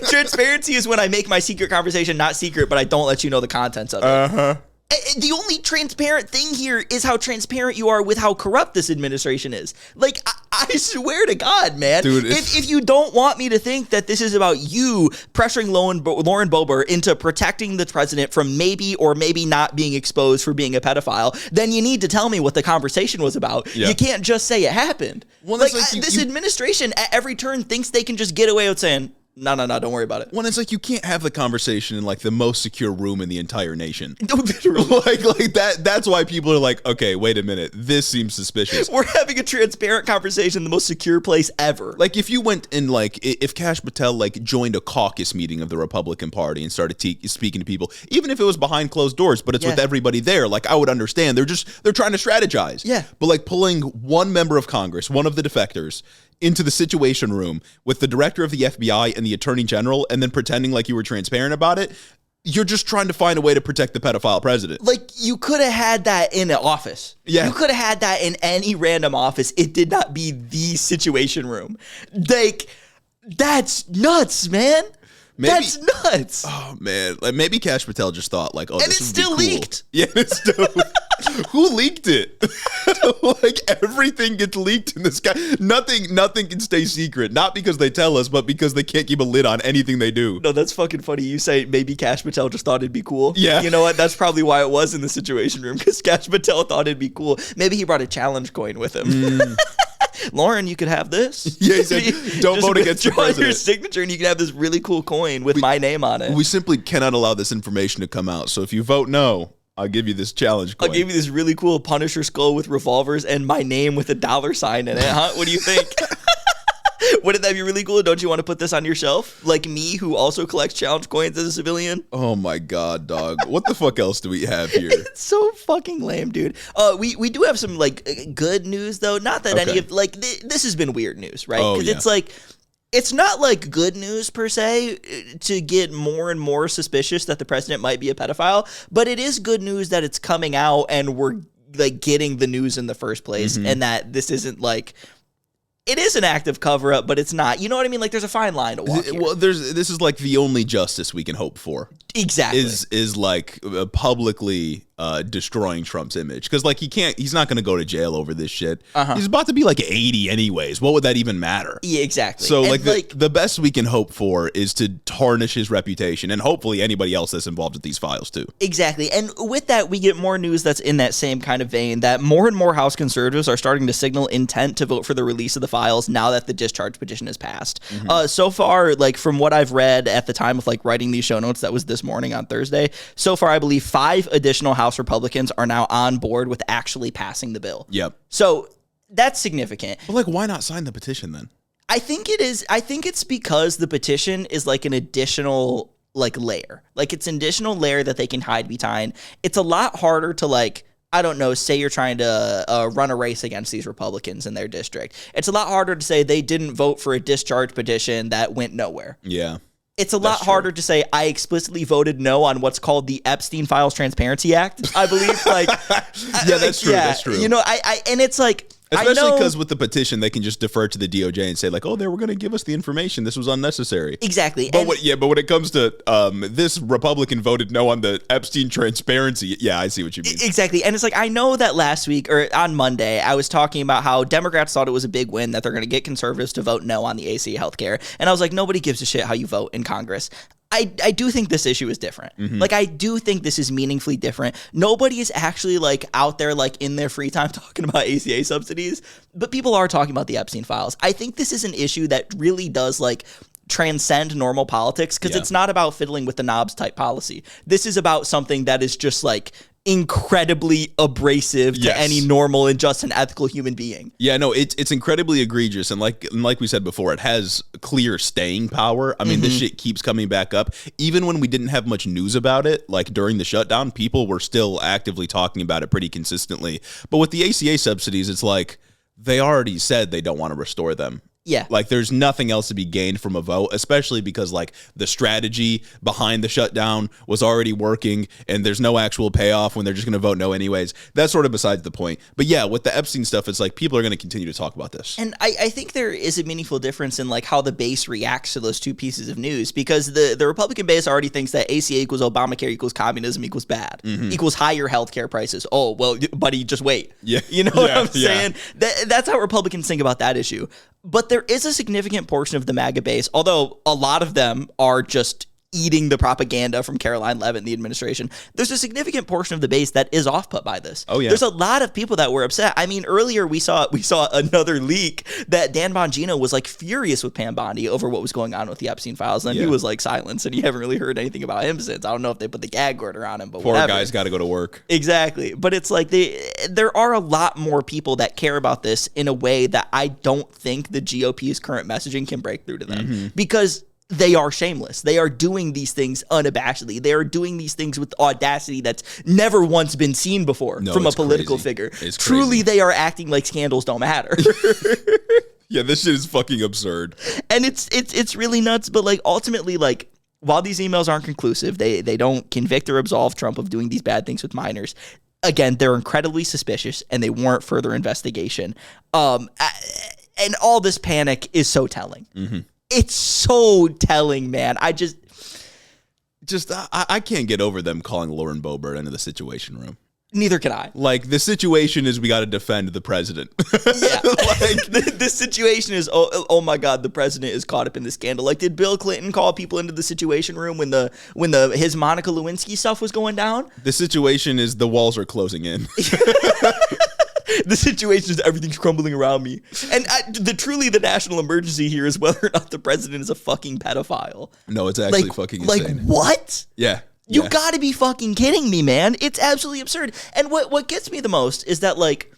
Transparency is when I make my secret conversation not secret, but I don't let you know the contents of it. The only transparent thing here is how transparent you are with how corrupt this administration is. Like, I swear to God, man. Dude, if you don't want me to think that this is about you pressuring Lauren Boebert into protecting the president from maybe or maybe not being exposed for being a pedophile, then you need to tell me what the conversation was about. Yeah. You can't just say it happened. Well, like this administration at every turn thinks they can just get away with saying, no, don't worry about it. Well, it's like you can't have the conversation in like the most secure room in the entire nation. Literally. like that's why people are like, okay, wait a minute, this seems suspicious. We're having a transparent conversation in the most secure place ever. Like if you went and like if Kash Patel like joined a caucus meeting of the Republican Party and started speaking to people, even if it was behind closed doors, but it's with everybody there, like I would understand. They're trying to strategize. Yeah. But like pulling one member of Congress, one of the defectors, into the Situation Room with the director of the FBI and the attorney general and then pretending like you were transparent about it, you're just trying to find a way to protect the pedophile president. Like, you could have had that in an office. Yeah. You could have had that in any random office. It did not be the Situation Room. Like, that's nuts, man. That's nuts. Oh, man. Like, maybe Kash Patel just thought, like, oh, and this it's would be still cool. leaked. Yeah, it's still Who leaked it? Like, everything gets leaked in this guy. Nothing can stay secret. Not because they tell us, but because they can't keep a lid on anything they do. No, that's fucking funny. You say maybe Kash Patel just thought it'd be cool. Yeah. You know what? That's probably why it was in the Situation Room, because Kash Patel thought it'd be cool. Maybe he brought a challenge coin with him. Lauren, you could have this. Yeah, he said, don't Just vote against the withdraw your president. signature and you can have this really cool coin with my name on it. We simply cannot allow this information to come out. So if you vote no, I'll give you this challenge coin. I'll give you this really cool Punisher skull with revolvers and my name with a $sign in it, huh? What do you think? Wouldn't that be really cool? Don't you want to put this on your shelf? Like me, who also collects challenge coins as a civilian? Oh my God, dog. What the fuck else do we have here? It's so fucking lame, dude. We do have some, like, good news, though. Not that any of, like, this has been weird news, right? Oh, Because yeah. it's like, it's not like good news per se to get more and more suspicious that the president might be a pedophile, but it is good news that it's coming out and we're, like, getting the news in the first place, and that this isn't, like... It is an active cover-up, but it's not. You know what I mean? Like, there's a fine line to walk here. Well, this is like the only justice we can hope for. Exactly. Is like publicly destroying Trump's image, because like he's not going to go to jail over this shit. He's about to be like 80 anyways. What would that even matter? Yeah, exactly. So And, like the best we can hope for is to tarnish his reputation, and hopefully anybody else that's involved with these files too. Exactly. And with that, we get more news that's in that same kind of vein, that more and more House conservatives are starting to signal intent to vote for the release of the files now that the discharge petition is passed. So far, like from what I've read at the time of like writing these show notes, that was this morning on Thursday, so far I believe 5 additional House Republicans are now on board with actually passing the bill. Yep. So that's significant. But like, why not sign the petition then? I think it is. I think it's because the petition is like an additional like layer. Like it's an additional layer that they can hide behind. It's a lot harder to like, I don't know, say you're trying to run a race against these Republicans in their district. It's a lot harder to say they didn't vote for a discharge petition that went nowhere. Yeah. It's a lot harder to say I explicitly voted no on what's called the Epstein Files Transparency Act, I believe. Like, Yeah, that's true. That's true. You know, and it's like, especially because with the petition, they can just defer to the DOJ and say like, "Oh, they were going to give us the information. This was unnecessary." Exactly. But when it comes to this Republican voted no on the Epstein transparency. Yeah, I see what you mean. Exactly. And it's like, I know that last week or on Monday, I was talking about how Democrats thought it was a big win that they're going to get conservatives to vote no on the ACA healthcare. And I was like, nobody gives a shit how you vote in Congress. I do think this issue is different. Like, I do think this is meaningfully different. Nobody is actually, like, out there, like, in their free time talking about ACA subsidies, but people are talking about the Epstein files. I think this is an issue that really does, like, transcend normal politics, because it's not about fiddling with the knobs type policy. This is about something that is just, like, incredibly abrasive to any normal and just and ethical human being. Yeah, no, it's incredibly egregious, and like we said before, it has clear staying power. I mean, this shit keeps coming back up. Even when we didn't have much news about it, like during the shutdown, people were still actively talking about it pretty consistently. But with the ACA subsidies, it's like they already said they don't want to restore them. Yeah. Like there's nothing else to be gained from a vote, especially because like the strategy behind the shutdown was already working and there's no actual payoff when they're just going to vote no anyways. That's sort of besides the point. But yeah, with the Epstein stuff, it's like people are going to continue to talk about this. And I think there is a meaningful difference in like how the base reacts to those two pieces of news, because the Republican base already thinks that ACA equals Obamacare equals communism equals bad, equals higher healthcare prices. Oh, well, buddy, just wait. Yeah. You know what I'm saying? That's how Republicans think about that issue. But there is a significant portion of the MAGA base, although a lot of them are just eating the propaganda from Caroline Leavitt and the administration. There's a significant portion of the base that is off-put by this. Oh, yeah. There's a lot of people that were upset. I mean, earlier we saw another leak that Dan Bongino was like furious with Pam Bondi over what was going on with the Epstein files, and he was like silenced, and you haven't really heard anything about him since. I don't know if they put the gag order on him, but Poor whatever. guy's got to go to work. Exactly. But it's like there are a lot more people that care about this in a way that I don't think the GOP's current messaging can break through to them, because they are shameless. They are doing these things unabashedly. They are doing these things with audacity that's never once been seen before from a political figure. It's Truly, crazy. they are acting like scandals don't matter. Yeah, this shit is fucking absurd. And it's really nuts. But like ultimately, like while these emails aren't conclusive, they don't convict or absolve Trump of doing these bad things with minors. Again, they're incredibly suspicious and they warrant further investigation. And all this panic is so telling. It's so telling, man. I can't get over them calling Lauren Boebert into the Situation Room. Neither can I. Like, the situation is we got to defend the president. Yeah. Like, the situation is, oh my God, the president is caught up in the scandal. Like, did Bill Clinton call people into the Situation Room when his Monica Lewinsky stuff was going down? The situation is the walls are closing in. The situation is everything's crumbling around me. And truly the national emergency here is whether or not the president is a fucking pedophile. No, it's actually fucking insane. Like, what? Yeah. You gotta be fucking kidding me, man. It's absolutely absurd. And what gets me the most is that, like,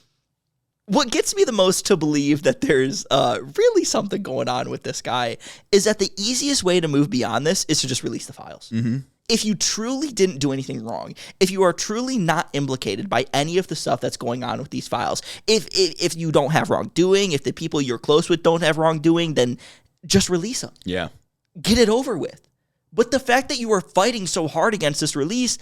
what gets me the most to believe that there's really something going on with this guy is that the easiest way to move beyond this is to just release the files. Mm-hmm. If you truly didn't do anything wrong, if you are truly not implicated by any of the stuff that's going on with these files, if you don't have wrongdoing, if the people you're close with don't have wrongdoing, then just release them. Yeah. Get it over with. But the fact that you are fighting so hard against this release,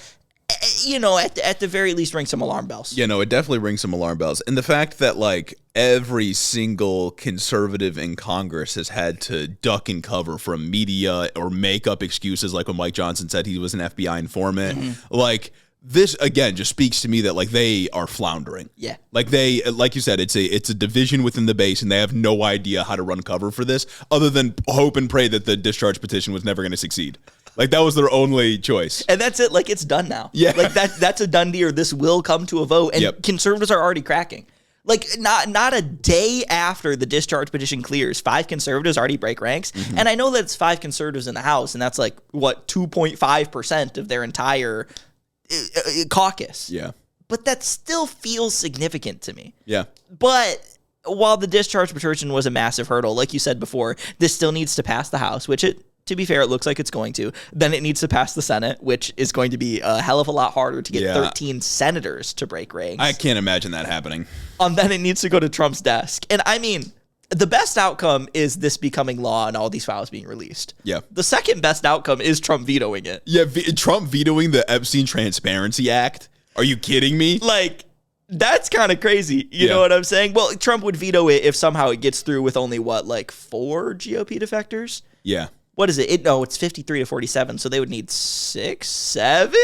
you know, at the very least, ring some alarm bells. Yeah, no, it definitely rings some alarm bells. And the fact that, like, every single conservative in Congress has had to duck and cover from media or make up excuses, like when Mike Johnson said he was an FBI informant. Mm-hmm. Like, this, again, just speaks to me that, like, they are floundering. Yeah. Like, like you said, it's a division within the base, and they have no idea how to run cover for this other than hope and pray that the discharge petition was never going to succeed. Like, that was their only choice. And that's it. Like, it's done now. Yeah. Like, that's a done deal. This will come to a vote. And conservatives are already cracking. Like, not a day after the discharge petition clears, 5 conservatives already break ranks. Mm-hmm. And I know that it's 5 conservatives in the House, and that's, like, 2.5% of their entire caucus. Yeah. But that still feels significant to me. Yeah. But while the discharge petition was a massive hurdle, like you said before, this still needs to pass the House, which to be fair, it looks like it's going to. Then it needs to pass the Senate, which is going to be a hell of a lot harder to get 13 senators to break ranks. I can't imagine that happening. And then it needs to go to Trump's desk. And I mean, the best outcome is this becoming law and all these files being released. Yeah. The second best outcome is Trump vetoing it. Yeah, Trump vetoing the Epstein Transparency Act? Are you kidding me? Like, that's kind of crazy. You know what I'm saying? Well, Trump would veto it if somehow it gets through with only, 4 GOP defectors? Yeah. What is it? It's 53 to 47, so they would need 6, 7?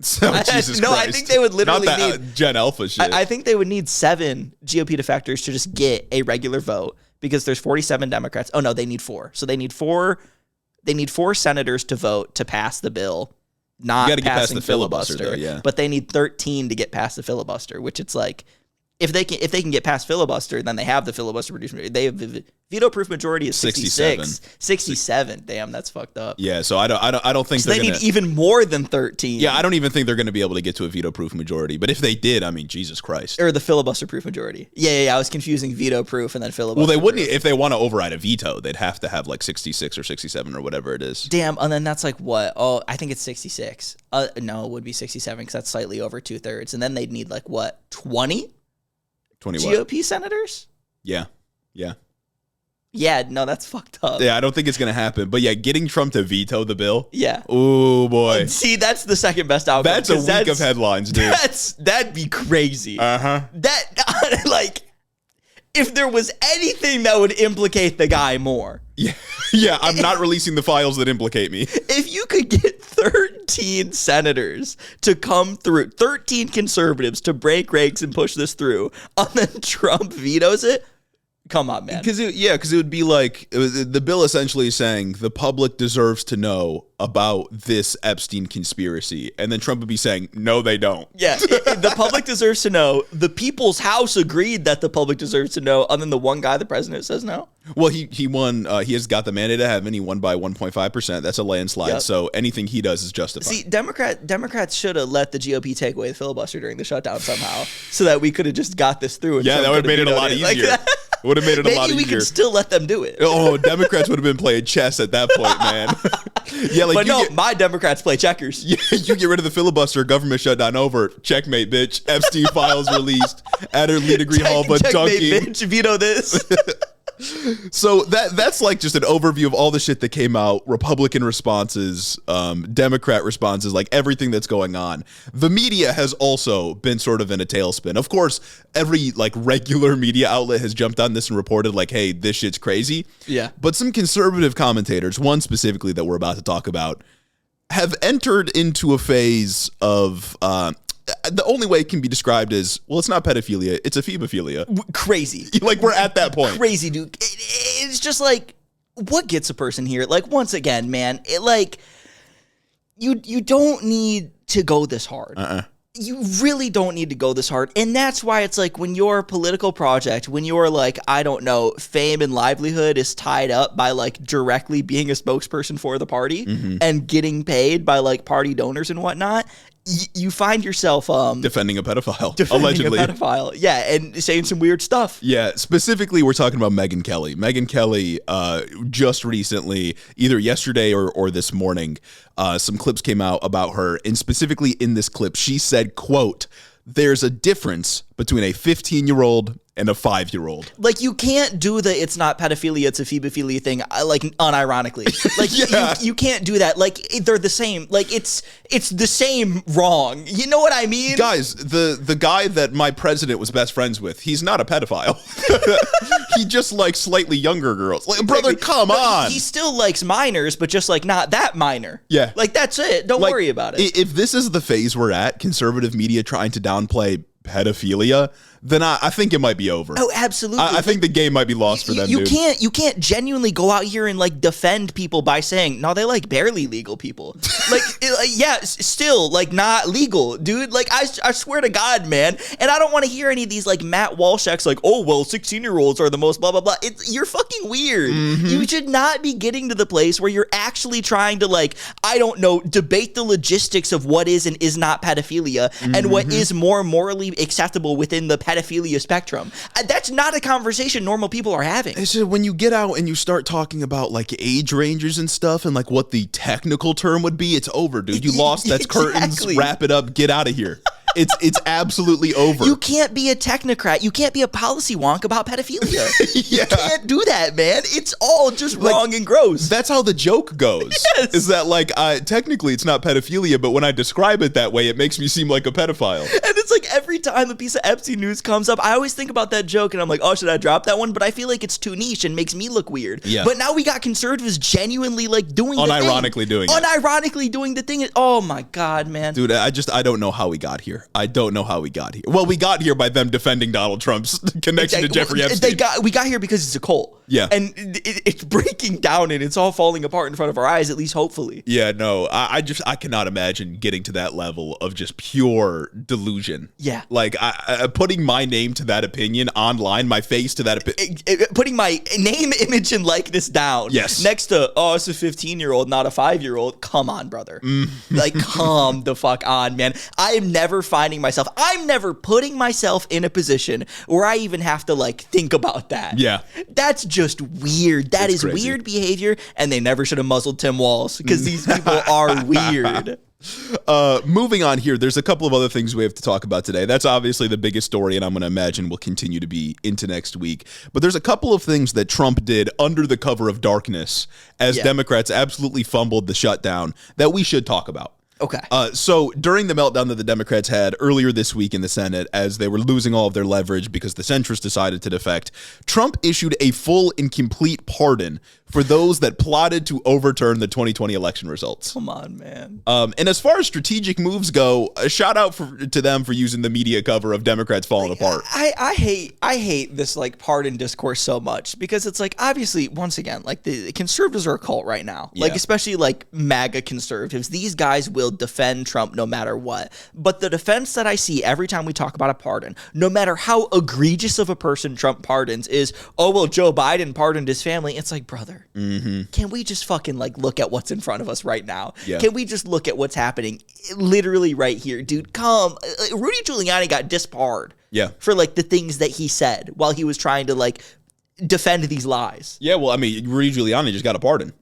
So, Jesus no, Christ. I think they would literally Not that, need Gen Alpha shit. I think they would need 7 GOP defectors to just get a regular vote because there's 47 Democrats. Oh no, they need 4. So they need 4 senators to vote to pass the bill, not you gotta passing get past the filibuster though, yeah. But they need 13 to get past the filibuster, which it's like if they can get past filibuster, then they have the filibuster produced. They have the veto-proof majority is 66. 67. Damn, that's fucked up. Yeah, so I don't think so they need even more than 13. Yeah, I don't even think they're going to be able to get to a veto-proof majority. But if they did, I mean, Jesus Christ. Or the filibuster-proof majority. Yeah. I was confusing veto-proof and then filibuster. Well, they wouldn't if they want to override a veto. They'd have to have like 66 or 67 or whatever it is. Damn, and then that's like what? Oh, I think it's 66. No, it would be 67 because that's slightly over 2/3. And then they'd need like what? 20? 20 GOP senators? Yeah. Yeah, no, that's fucked up. Yeah, I don't think it's going to happen. But yeah, getting Trump to veto the bill. Yeah. Oh, boy. See, that's the second best outcome. That's a week of headlines, dude. That'd be crazy. Uh-huh. That, like, if there was anything that would implicate the guy more. Yeah, I'm not releasing the files that implicate me. If you could get 13 senators to come through, 13 conservatives to break ranks and push this through, and then Trump vetoes it, come on, man. Because it would be like the bill essentially saying the public deserves to know about this Epstein conspiracy, and then Trump would be saying, no, they don't. Yeah, the public deserves to know. The people's house agreed that the public deserves to know, and then the one guy, the president, says no. Well, he won. He has got the mandate to heaven. He won by 1.5%. That's a landslide. Yep. So anything he does is justified. See, Democrats should have let the GOP take away the filibuster during the shutdown somehow, so that we could have just got this through. And yeah, Trump that would have made it a lot like easier. It would have made it a lot easier. Maybe we could still let them do it. Oh, Democrats would have been playing chess at that point, man. Yeah, like but no, my Democrats play checkers. Yeah, you get rid of the filibuster, government shutdown over. Checkmate, bitch. Epstein files released. At her lead degree hall, but checkmate, dunking. bitch. Veto this. So that's like just an overview of all the shit that came out, Republican responses, Democrat responses, like everything that's going on. The media has also been sort of in a tailspin. Of course, every like regular media outlet has jumped on this and reported like, hey, this shit's crazy. Yeah. But some conservative commentators, one specifically that we're about to talk about, have entered into a phase of the only way it can be described is, well, it's not pedophilia, it's ephebophilia. Crazy. Like, we're at that point. Crazy, dude. It's just like, what gets a person here? Like, once again, man, you don't need to go this hard. You really don't need to go this hard. And that's why it's like when your political project, when your like, I don't know, fame and livelihood is tied up by like directly being a spokesperson for the party and getting paid by like party donors and whatnot, you find yourself defending a pedophile, allegedly. A pedophile. Yeah, and saying some weird stuff. Yeah, specifically, we're talking about Megyn Kelly. Megyn Kelly, just recently, either yesterday or this morning, some clips came out about her. And specifically in this clip, she said, quote, "There's a difference between a 15-year-old and a 5-year-old. Like, you can't do the it's not pedophilia, it's a phebophilia thing, like, unironically. Like, you can't do that. Like, they're the same. Like, it's the same wrong. You know what I mean? Guys, the guy that my president was best friends with, he's not a pedophile. He just likes slightly younger girls. Like, brother, come on. He still likes minors, but just, like, not that minor. Yeah. Like, that's it. Don't worry about it. If this is the phase we're at, conservative media trying to downplay pedophilia, then I think it might be over. Oh, absolutely. I think the game might be lost for them, dude. You can't genuinely go out here and like defend people by saying, no, they like barely legal people. Still like not legal, dude. Like I swear to God, man. And I don't want to hear any of these like Matt Walshaks like, oh, well, 16-year-olds are the most blah, blah, blah. You're fucking weird. You should not be getting to the place where you're actually trying to like, I don't know, debate the logistics of what is and is not pedophilia and what is more morally acceptable within the pedophilia spectrum. That's not a conversation normal people are having. It's just when you get out and you start talking about like age ranges and stuff and like what the technical term would be, it's over, dude. You lost. That's curtains. Wrap it up. Get out of here. It's absolutely over. You can't be a technocrat. You can't be a policy wonk about pedophilia. You can't do that, man. It's all just wrong and gross. That's how the joke goes. Yes. Is that like, technically it's not pedophilia, but when I describe it that way, it makes me seem like a pedophile. And it's like every time a piece of Epstein news comes up, I always think about that joke and I'm like, oh, should I drop that one? But I feel like it's too niche and makes me look weird. Yeah. But now we got conservatives genuinely like doing the thing. Unironically doing the thing. Oh my God, man. Dude, I don't know how we got here. I don't know how we got here. Well, we got here by them defending Donald Trump's connection to Jeffrey Epstein. We got here because it's a cult. Yeah. And it's breaking down and it's all falling apart in front of our eyes, at least hopefully. Yeah, no, I cannot imagine getting to that level of just pure delusion. Yeah. Like, putting my name to that opinion online, my face to that opinion. Putting my name, image, and likeness down. Yes. Next to, oh, it's a 15-year-old, not a 5-year-old. Come on, brother. Like, come the fuck on, man. I'm never putting myself in a position where I even have to, like, think about that. Yeah. That's just weird. That is crazy. Weird behavior, and they never should have muzzled Tim Walz, because these people are weird. Moving on here, there's a couple of other things we have to talk about today. That's obviously the biggest story, and I'm going to imagine will continue to be into next week. But there's a couple of things that Trump did under the cover of darkness as Democrats absolutely fumbled the shutdown that we should talk about. Okay. So during the meltdown that the Democrats had earlier this week in the Senate, as they were losing all of their leverage because the centrists decided to defect, Trump issued a full and complete pardon for those that plotted to overturn the 2020 election results. Come on, man. And as far as strategic moves go, a shout out to them for using the media cover of Democrats falling apart. I hate this like pardon discourse so much, because it's like, obviously, once again, like the conservatives are a cult right now. Yeah. Like, especially like MAGA conservatives. These guys will defend Trump no matter what. But the defense that I see every time we talk about a pardon, no matter how egregious of a person Trump pardons, is, oh, well, Joe Biden pardoned his family. It's like, brother, can we just fucking like look at what's in front of us right now? Yeah. Can we just look at what's happening literally right here? Dude, come. Rudy Giuliani got disbarred for like the things that he said while he was trying to like defend these lies. Yeah, well, I mean, Rudy Giuliani just got a pardon.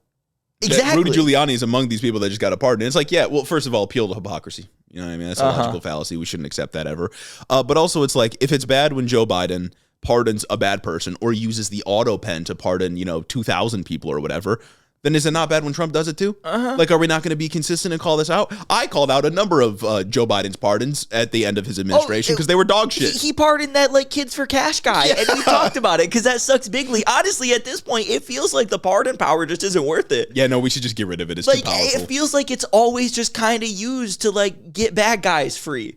Exactly. Rudy Giuliani is among these people that just got a pardon. It's like, yeah, well, first of all, appeal to hypocrisy. You know what I mean? That's a logical fallacy. We shouldn't accept that ever. But also, it's like, if it's bad when Joe Biden pardons a bad person or uses the auto pen to pardon, 2,000 people or whatever, then is it not bad when Trump does it too? Like, are we not going to be consistent and call this out? I called out a number of Joe Biden's pardons at the end of his administration because they were dog shit. He pardoned that like Kids for Cash guy, and we talked about it because that sucks bigly. Honestly, at this point, it feels like the pardon power just isn't worth it. Yeah, no, we should just get rid of it. It's like, too powerful. It feels like it's always just kind of used to like get bad guys free.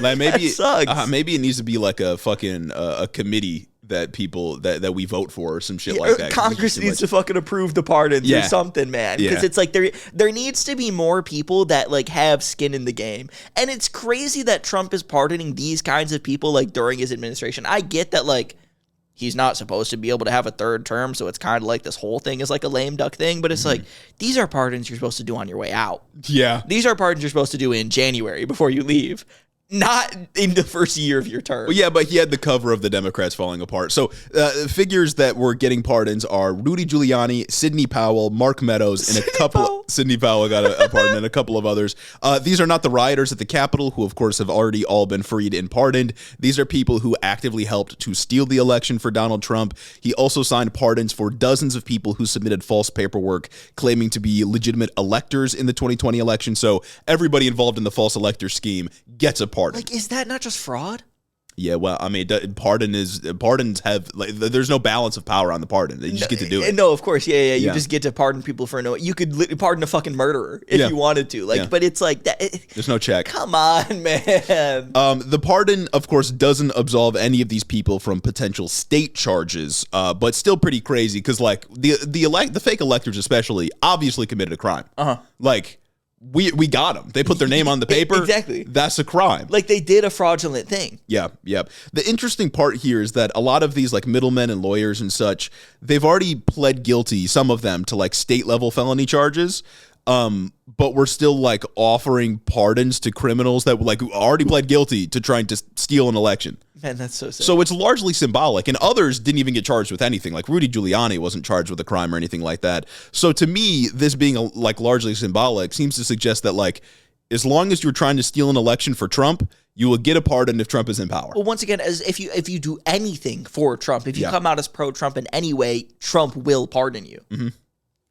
Like maybe sucks. Maybe it needs to be like a fucking a committee that people that we vote for or some shit like that. Congress needs to fucking approve the pardons or something, man. Because it's like there needs to be more people that like have skin in the game. And it's crazy that Trump is pardoning these kinds of people like during his administration. I get that like he's not supposed to be able to have a third term, so it's kind of like this whole thing is like a lame duck thing, but it's like, these are pardons you're supposed to do on your way out. Yeah. These are pardons you're supposed to do in January before you leave. Not in the first year of your term. Well, yeah, but he had the cover of the Democrats falling apart. So figures that were getting pardons are Rudy Giuliani, Sidney Powell, Mark Meadows, and Sidney Powell got a pardon, and a couple of others. These are not the rioters at the Capitol, who, of course, have already all been freed and pardoned. These are people who actively helped to steal the election for Donald Trump. He also signed pardons for dozens of people who submitted false paperwork claiming to be legitimate electors in the 2020 election. So everybody involved in the false elector scheme gets a pardon. Like, is that not just fraud? Yeah, well, I mean, pardons have, like, there's no balance of power on the pardon. You just get to do it. No, of course, yeah. You just get to pardon people for no. You could pardon a fucking murderer if you wanted to, like. But it's like that. There's no check. Come on, man. The pardon, of course, doesn't absolve any of these people from potential state charges, but still pretty crazy because, like, the fake electors, especially, obviously committed a crime. Like. We got them. They put their name on the paper. Exactly. That's a crime. Like they did a fraudulent thing. Yeah. The interesting part here is that a lot of these like middlemen and lawyers and such, they've already pled guilty, some of them, to like state level felony charges. But we're still like offering pardons to criminals that like already pled guilty to trying to steal an election. Man, that's so sad. So it's largely symbolic, and others didn't even get charged with anything. Like Rudy Giuliani wasn't charged with a crime or anything like that. So to me, this being like largely symbolic seems to suggest that like as long as you're trying to steal an election for Trump, you will get a pardon if Trump is in power. Well, once again, as if you do anything for Trump, if you come out as pro-Trump in any way, Trump will pardon you.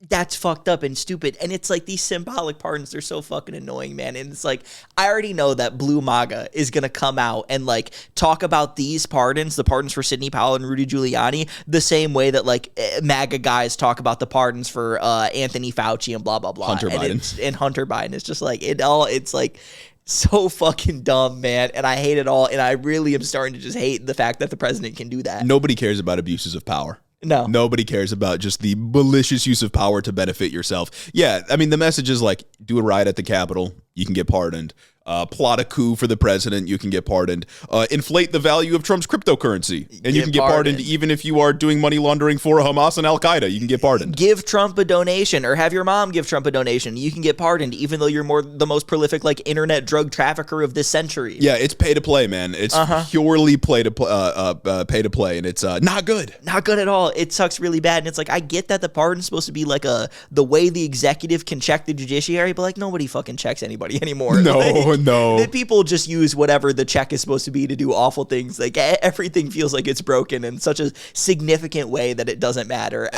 That's fucked up and stupid. And it's like these symbolic pardons, they're so fucking annoying, man. And it's like, I already know that Blue MAGA is going to come out and like talk about these pardons, the pardons for Sidney Powell and Rudy Giuliani, the same way that like MAGA guys talk about the pardons for Anthony Fauci and blah, blah, blah. Hunter Biden. And Hunter Biden. It's just like, it's like so fucking dumb, man. And I hate it all. And I really am starting to just hate the fact that the president can do that. Nobody cares about abuses of power. No. Nobody cares about just the malicious use of power to benefit yourself. Yeah, I mean, the message is like, do a riot at the Capitol, you can get pardoned. Plot a coup for the president, you can get pardoned. Inflate the value of Trump's cryptocurrency, and you can get pardoned even if you are doing money laundering for Hamas and Al-Qaeda. You can get pardoned. Give Trump a donation, or have your mom give Trump a donation. You can get pardoned, even though you're the most prolific like internet drug trafficker of this century. Yeah, it's pay to play, man. It's purely pay to play, and it's not good. Not good at all. It sucks really bad, and it's like I get that the pardon's supposed to be like the way the executive can check the judiciary, but like nobody fucking checks anybody anymore. No. No. People just use whatever the check is supposed to be to do awful things. Like everything feels like it's broken in such a significant way that it doesn't matter.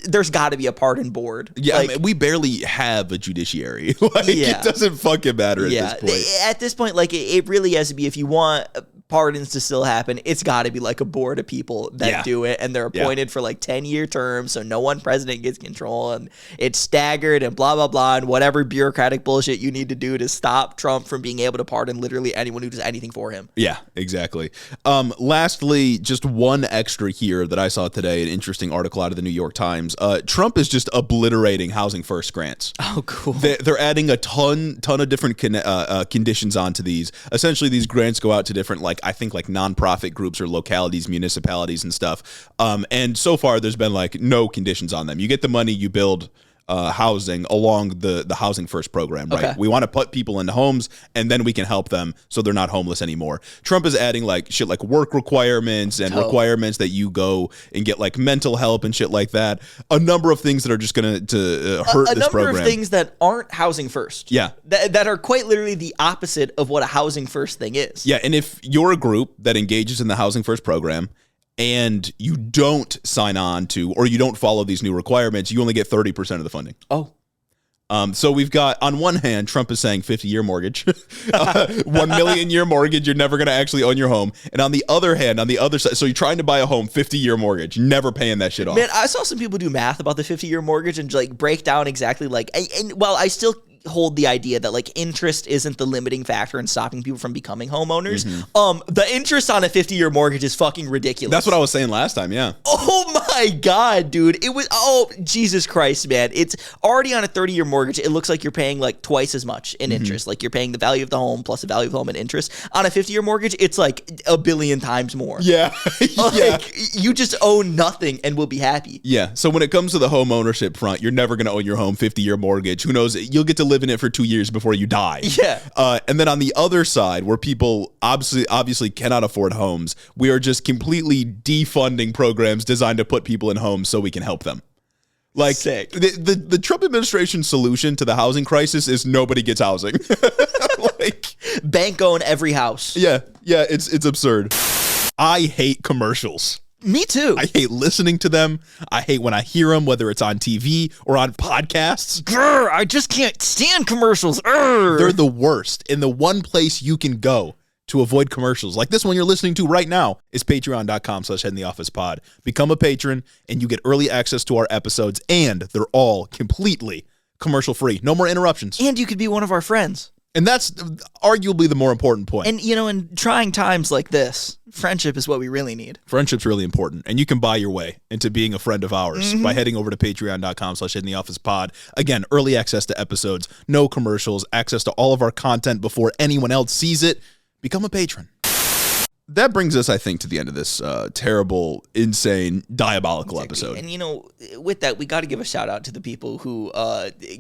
There's got to be a pardon board. Yeah, like, I mean, we barely have a judiciary. It doesn't fucking matter at this point. At this point, like it really has to be, if you want pardons to still happen, it's got to be like a board of people that do it, and they're appointed for like 10-year terms, so no one president gets control, and it's staggered and blah blah blah, and whatever bureaucratic bullshit you need to do to stop Trump from being able to pardon literally anyone who does anything for him. Yeah, exactly. Lastly, just one extra here that I saw today, an interesting article out of the New York Times. Trump is just obliterating housing first grants. Oh, cool. They're adding a ton of different conditions onto these. Essentially, these grants go out to different I think nonprofit groups or localities, municipalities and stuff. And so far there's been like no conditions on them. You get the money, you build housing along the Housing First program, right? Okay. We want to put people into homes and then we can help them so they're not homeless anymore. Trump is adding like shit like work requirements and requirements that you go and get like mental help and shit like that. A number of things that are just going to hurt this program. A number of things that aren't Housing First. Yeah. That are quite literally the opposite of what a Housing First thing is. Yeah, and if you're a group that engages in the Housing First program and you don't sign on to, or you don't follow these new requirements, you only get 30% of the funding. Oh. So we've got, on one hand, Trump is saying 50-year mortgage, 1 million year mortgage, you're never going to actually own your home. And on the other hand, on the other side, so you're trying to buy a home, 50-year mortgage, never paying that shit off. Man, I saw some people do math about the 50-year mortgage and like break down exactly like, and while I still hold the idea that like interest isn't the limiting factor in stopping people from becoming homeowners. The interest on a 50-year mortgage is fucking ridiculous. That's what I was saying last time, yeah. Oh my God, dude. It was, oh, Jesus Christ, man. It's already on a 30-year mortgage. It looks like you're paying like twice as much in interest. Like you're paying the value of the home plus the value of the home in interest. On a 50-year mortgage, it's like a billion times more. Yeah. Like, you just own nothing and will be happy. Yeah. So when it comes to the home ownership front, you're never going to own your home 50-year mortgage. Who knows? You'll get to live in it for 2 years before you die. Yeah. And then on the other side, where people obviously cannot afford homes, we are just completely defunding programs designed to put people in homes so we can help them. Like the Trump administration's solution to the housing crisis is nobody gets housing. Like bank own every house. Yeah, it's absurd. I hate commercials. Me too. I hate listening to them. I hate when I hear them, whether it's on TV or on podcasts. Grr, I just can't stand commercials. They're the worst. And the one place you can go to avoid commercials, like this one you're listening to right now, is patreon.com/headintheofficepod. Become a patron, and you get early access to our episodes, and they're all completely commercial-free. No more interruptions. And you could be one of our friends. And that's arguably the more important point. And, you know, in trying times like this, friendship is what we really need. Friendship's really important. And you can buy your way into being a friend of ours by heading over to patreon.com/headintheofficepod. Again, early access to episodes, no commercials, access to all of our content before anyone else sees it. Become a patron. That brings us, I think, to the end of this terrible, insane, diabolical episode. And, you know, with that, we got to give a shout out to the people who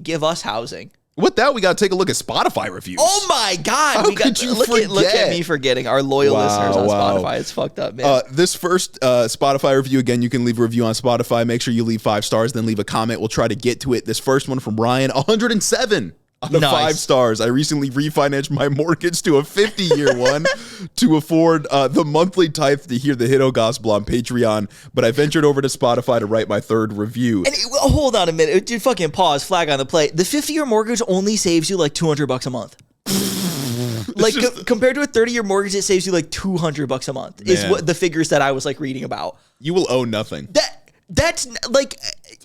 give us housing. With that, we got to take a look at Spotify reviews. Oh my God! How could you forget? Look at me forgetting our loyal listeners on Spotify. It's fucked up, man. This first Spotify review, again, you can leave a review on Spotify. Make sure you leave 5 stars, then leave a comment. We'll try to get to it. This first one from Ryan, 107 out of 5 stars. I recently refinanced my mortgage to a 50-year one to afford the monthly tithe to hear the Hiddo Gospel on Patreon, but I ventured over to Spotify to write my 3rd review. And hold on a minute. Dude, fucking pause, flag on the play. The 50-year mortgage only saves you like $200 a month. Like compared to a 30-year mortgage, it saves you like $200 a month. Man. Is what the figures that I was like reading about. You will owe nothing. That's like,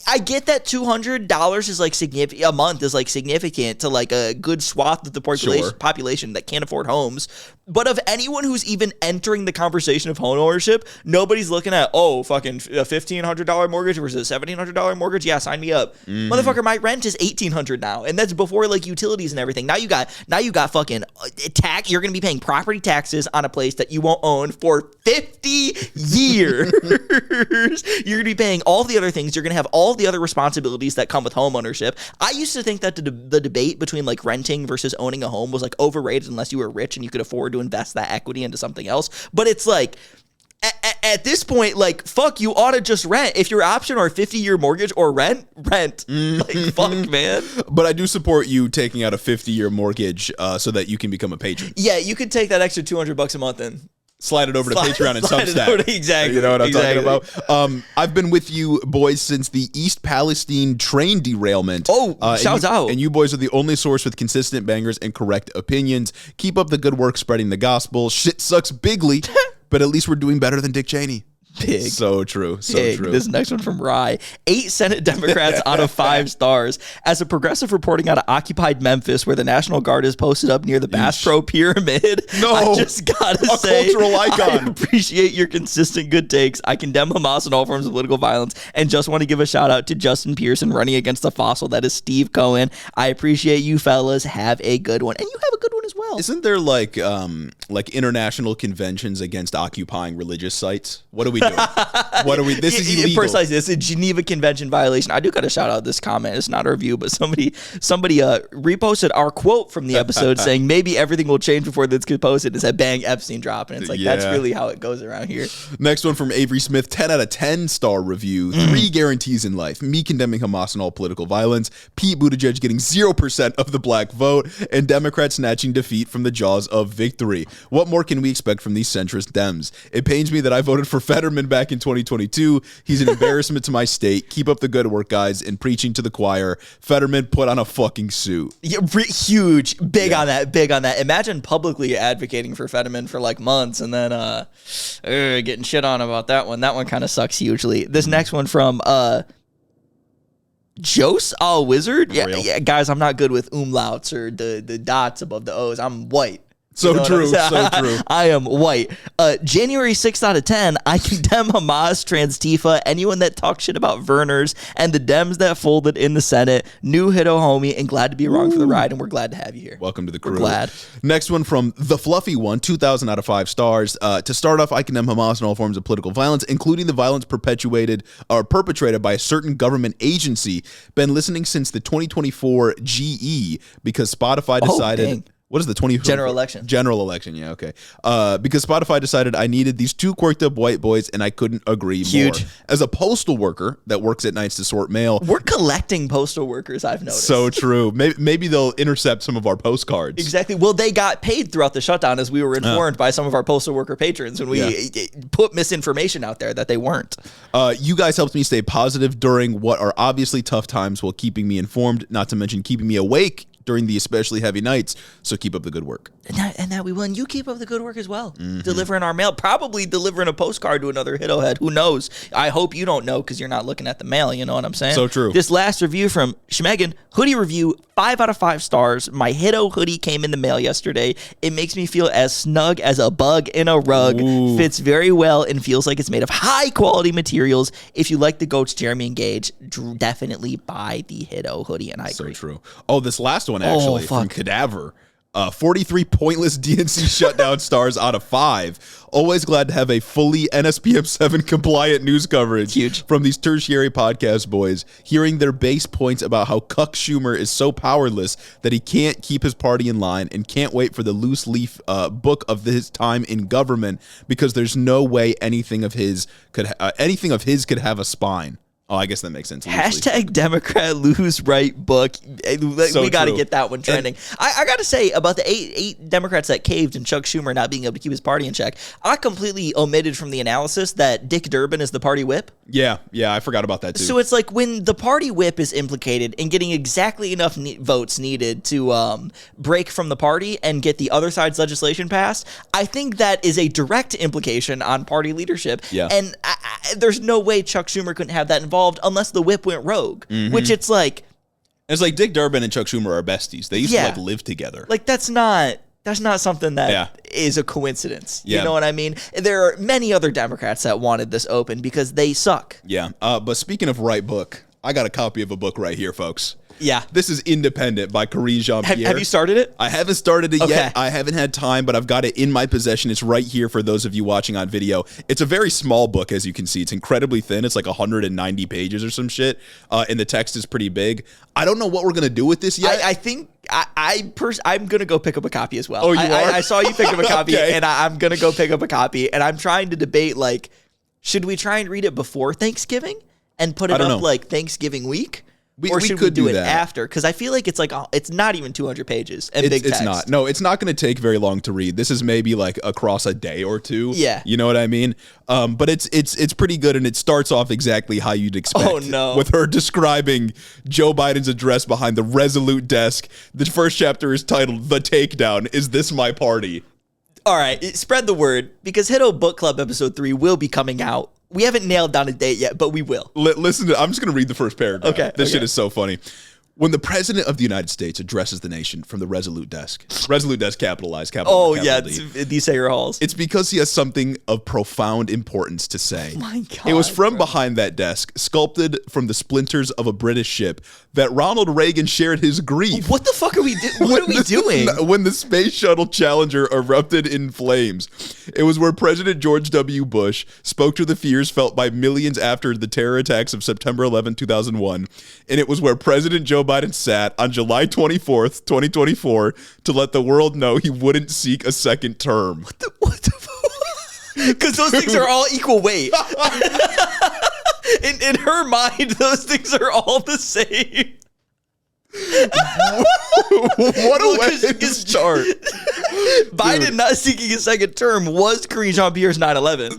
I get that $200 is like significant. A month is like significant to like a good swath of the population that can't afford homes. But of anyone who's even entering the conversation of home ownership, nobody's looking at, oh, fucking a $1,500 mortgage versus a $1,700 mortgage. Yeah, sign me up, motherfucker. My rent is $1,800 now, and that's before like utilities and everything. Now you got fucking tax. You're gonna be paying property taxes on a place that you won't own for 50 years. You're gonna be paying all the other things. You're gonna have all the other responsibilities that come with home ownership. I used to think that the debate between like renting versus owning a home was like overrated unless you were rich and you could afford to invest that equity into something else. But it's like at this point, like, fuck, you ought to just rent. If your option are 50-year mortgage or rent. Like, fuck, man. But I do support you taking out a 50-year mortgage so that you can become a patron. Yeah, you could take that extra $200 a month and slide it over to Patreon and Substack. Exactly. You know what I'm talking about? I've been with you boys since the East Palestine train derailment. Shouts out. And you boys are the only source with consistent bangers and correct opinions. Keep up the good work spreading the gospel. Shit sucks bigly, but at least we're doing better than Dick Cheney. Big. So true. So Big. true. This next one from Rye. 8 Senate Democrats out of 5 stars. As a progressive reporting out of occupied Memphis, where the National Guard is posted up near the Bass Pro Pyramid, I just gotta say, cultural icon. I appreciate your consistent good takes. I condemn Hamas and all forms of political violence, and just want to give a shout out to Justin Pearson running against the fossil that is Steve Cohen. I appreciate you fellas. Have a good one. And you have a good one as well. Isn't there like international conventions against occupying religious sites? What are we doing? What are we? This is illegal. Precisely, this is a Geneva Convention violation. I do got to shout out this comment. It's not a review, but somebody reposted our quote from the episode saying maybe everything will change before this gets posted. It said bang Epstein drop, and it's like that's really how it goes around here. Next one from Avery Smith, 10 out of 10 star review. 3 guarantees in life: me condemning Hamas and all political violence, Pete Buttigieg getting 0% of the black vote, and Democrats snatching defeat from the jaws of victory. What more can we expect from these centrist Dems? It pains me that I voted for Fetterman back in 2022. He's an embarrassment to my state. Keep up the good work, guys, and preaching to the choir. Fetterman, put on a fucking suit. Yeah, huge. Big on that. Imagine publicly advocating for Fetterman for like months and then getting shit on about that one. That one kind of sucks hugely. This next one from Jose Al Wizard? Yeah, Real. yeah, guys, I'm not good with umlauts or the dots above the O's. I'm white. So You know true, what I'm saying? so true. I am white. January 6th out of 10, I condemn Hamas, Transtifa, anyone that talks shit about Verners, and the Dems that folded in the Senate. New Hito homie, and glad to be along for the ride, and we're glad to have you here. Welcome to the crew. We're glad. Next one from The Fluffy One, 2,000 out of 5 stars. To start off, I condemn Hamas and all forms of political violence, including the violence perpetrated by a certain government agency. Been listening since the 2024 GE because Spotify decided... dang. What is the 20 General election. General election, yeah, okay. Because Spotify decided I needed these two quirked up white boys, and I couldn't agree Huge. more. As a postal worker that works at nights to sort mail, We're collecting postal workers, I've noticed. so true. Maybe they'll intercept some of our postcards. Exactly. Well, they got paid throughout the shutdown, as we were informed by some of our postal worker patrons when we put misinformation out there that they weren't. You guys helped me stay positive during what are obviously tough times while keeping me informed, not to mention keeping me awake during the especially heavy nights. So keep up the good work. And that we will. And you keep up the good work as well. Delivering our mail, probably delivering a postcard to another Hito head. Who knows? I hope you don't know because you're not looking at the mail. You know what I'm saying? So true. This last review from Schmegan, hoodie review, 5 out of 5 stars. My Hito hoodie came in the mail yesterday. It makes me feel as snug as a bug in a rug. Ooh. Fits very well and feels like it's made of high quality materials. If you like the goats, Jeremy and Gage, definitely buy the Hito hoodie. And I agree. So true. Oh, this last one actually from fuck. Cadaver. 43 pointless DNC shutdown stars out of 5. Always glad to have a fully NSPM 7 compliant news coverage Huge. from these tertiary podcast boys. Hearing their base points about how Cuck Schumer is so powerless that he can't keep his party in line and can't wait for the loose leaf book of his time in government because there's no way anything of his could have a spine. Oh, I guess that makes sense. Hashtag Democrat lose right book. So We got to true. get that one trending. I got to say about the eight Democrats that caved and Chuck Schumer not being able to keep his party in check. I completely omitted from the analysis that Dick Durbin is the party whip. Yeah, I forgot about that too. So it's like when the party whip is implicated in getting exactly enough votes needed to break from the party and get the other side's legislation passed, I think that is a direct implication on party leadership. Yeah. And there's no way Chuck Schumer couldn't have that involved unless the whip went rogue, which it's like... It's like Dick Durbin and Chuck Schumer are besties. They used to like live together. Like that's not something that is a coincidence. Yeah. You know what I mean? There are many other Democrats that wanted this open because they suck. Yeah. But speaking of right book, I got a copy of a book right here, folks. Yeah. This is Independent by Karine Jean-Pierre. Have you started it? I haven't started it Okay. yet. I haven't had time, but I've got it in my possession. It's right here for those of you watching on video. It's a very small book, as you can see. It's incredibly thin. It's like 190 pages or some shit, and the text is pretty big. I don't know what we're going to do with this yet. I think I'm going to go pick up a copy as well. Oh, you are? I saw you pick up a copy, Okay. and I'm going to go pick up a copy, and I'm trying to debate, like, should we try and read it before Thanksgiving and put it don't up, know. like, Thanksgiving week? Or we should could we do it that. after? Because I feel like it's like it's not even 200 pages and big text. It's not. No, it's not going to take very long to read. This is maybe like across a day or two. Yeah. You know what I mean? But it's pretty good, and it starts off exactly how you'd expect. Oh, no. With her describing Joe Biden's address behind the Resolute desk. The first chapter is titled "The Takedown." Is this my party? All right, spread the word because Hito Book Club episode 3 will be coming out. We haven't nailed down a date yet, but we will. Listen to. I'm just going to read the first paragraph. Okay, This okay. shit is so funny. When the president of the United States addresses the nation from the Resolute desk, capitalized, capital. Oh, capital yeah, D. it's these Sager Halls. It's because he has something of profound importance to say. Oh my God, It was from bro. behind that desk, sculpted from the splinters of a British ship, that Ronald Reagan shared his grief. What the fuck are we doing? What are we doing? When the Space Shuttle Challenger erupted in flames. It was where President George W. Bush spoke to the fears felt by millions after the terror attacks of September 11, 2001. And it was where President Joe Biden sat on July 24th, 2024, to let the world know he wouldn't seek a second term. What the fuck? Because those things are all equal weight. In her mind, those things are all the same. What a way to start. Biden not seeking a second term was Karine Jean-Pierre's 9/11.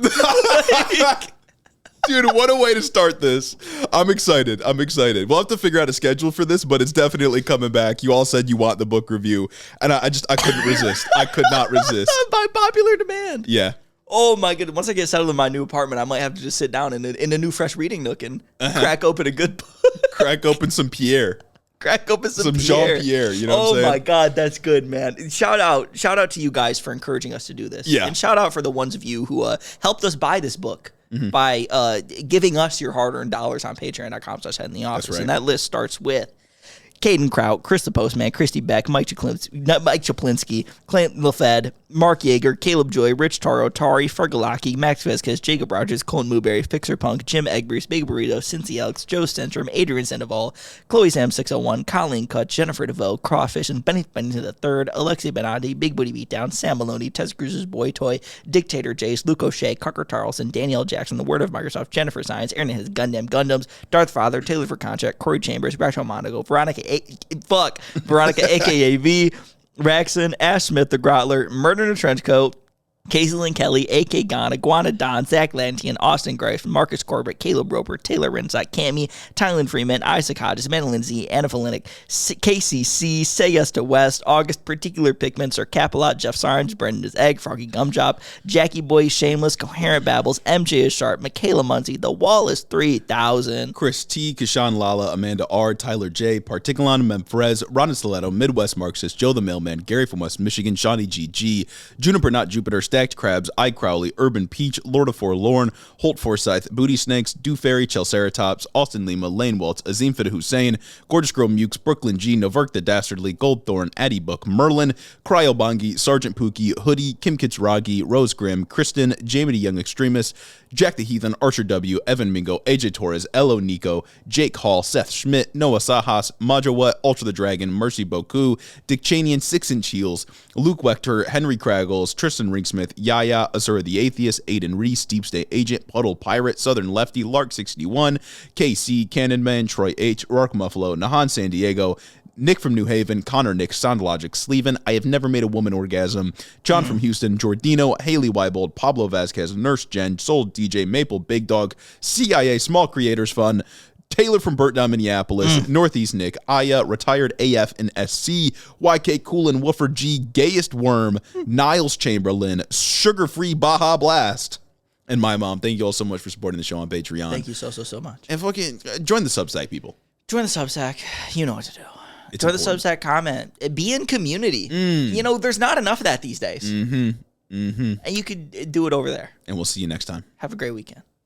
Dude, what a way to start this. I'm excited. We'll have to figure out a schedule for this, but it's definitely coming back. You all said you want the book review, and I couldn't resist. I could not resist. By popular demand. Yeah. Oh my goodness! Once I get settled in my new apartment, I might have to just sit down in a new fresh reading nook and crack open a good book. Crack open some Pierre. Crack open some Jean-Pierre, you know what I'm saying? Oh my God, that's good, man. Shout out to you guys for encouraging us to do this. Yeah. And shout out for the ones of you who helped us buy this book by giving us your hard-earned dollars on patreon.com/Head in the Office. right. And that list starts with Caden Kraut, Chris the Postman, Christy Beck, Mike Chaplinsky, Clint LaFed, Mark Yeager, Caleb Joy, Rich Taro, Tari, Fergalaki, Max Vesquez, Jacob Rogers, Colin Mooberry, Fixer Punk, Jim Egbers, Big Burrito, Cincy Elks, Joe Stentrum, Adrian Sandoval, Chloe Sam 601, Colleen Cut, Jennifer DeVoe, Crawfish, and Benny Bennington III, Alexi Benandi, Big Booty Beatdown, Sam Maloney, Tess Cruz's Boy Toy, Dictator Jace, Luke O'Shea, Carker Tarleson, Danielle Jackson, The Word of Microsoft, Jennifer Science, Aaron and his Gundam Gundams, Darth Father, Taylor for Contract, Corey Chambers, Rachel Monaco, Veronica aka V, Raxon, Ash Smith the Grotler, Murder in a Trench Coat, Kaislyn Kelly, A.K. Gon, Iguana Don, Zach Lantian, Austin Grice, Marcus Corbett, Caleb Roper, Taylor Rensack, Cammy, Tylen Freeman, Isaac Hodges, Amanda Lindsay, Anna Falinik, KCC, Say Yes to West, August Particular Pikmin, Sir Capilot, Jeff Sarnes, Brendan's Egg, Froggy Gumjob, Jackie Boy, Shameless, Coherent Babbles, MJ is Sharp, Michaela Muncie, The Wallace 3000, Chris T, Kashan Lala, Amanda R, Tyler J, Particulon, Memfrez, Ron Stiletto, Midwest Marxist, Joe the Mailman, Gary from West Michigan, Shawnee GG, Juniper Not Jupiter, Stacked Crabs, I Crowley, Urban Peach, Lord of Forlorn, Holt Forsyth, Booty Snakes, Do Fairy, Chelceratops, Austin Lima, Lane Waltz, Azim Fida Hussein, Gorgeous Girl Mukes, Brooklyn G, Noverk the Dastardly, Goldthorn, Addy Book, Merlin, Cryobongi, Sergeant Pookie, Hoodie, Kim Kitsragi, Rose Grimm, Kristen, Jamie the Young Extremist, Jack the Heathen, Archer W, Evan Mingo, AJ Torres, Elo Nico, Jake Hall, Seth Schmidt, Noah Sajas, Majawa, Ultra the Dragon, Mercy Boku, Dick Cheney and 6 Inch Heels, Luke Wechter, Henry Kraggles, Tristan Ringsmith, Yaya, Azura the Atheist, Aiden Reese, Deep State Agent, Puddle Pirate, Southern Lefty, Lark 61, KC, Cannonman, Troy H, Rourke Muffalo, Nahan San Diego, Nick from New Haven, Connor Nick, Soundlogic, Sleven, I Have Never Made a Woman Orgasm, John from Houston, Jordino, Haley Weibold, Pablo Vasquez, Nurse Jen, Soul DJ, Maple, Big Dog, CIA, Small Creators Fun, Taylor from Burtdown, Minneapolis, Northeast Nick, Aya, Retired AF and SC, YK Coolin, Woofer G, Gayest Worm, Niles Chamberlain, Sugar Free Baja Blast, and my mom. Thank you all so much for supporting the show on Patreon. Thank you so much. And fucking join the Substack, people. Join the Substack. You know what to do. It's Join important. the Substack, comment. Be in community. You know, there's not enough of that these days. And you could do it over there. And we'll see you next time. Have a great weekend.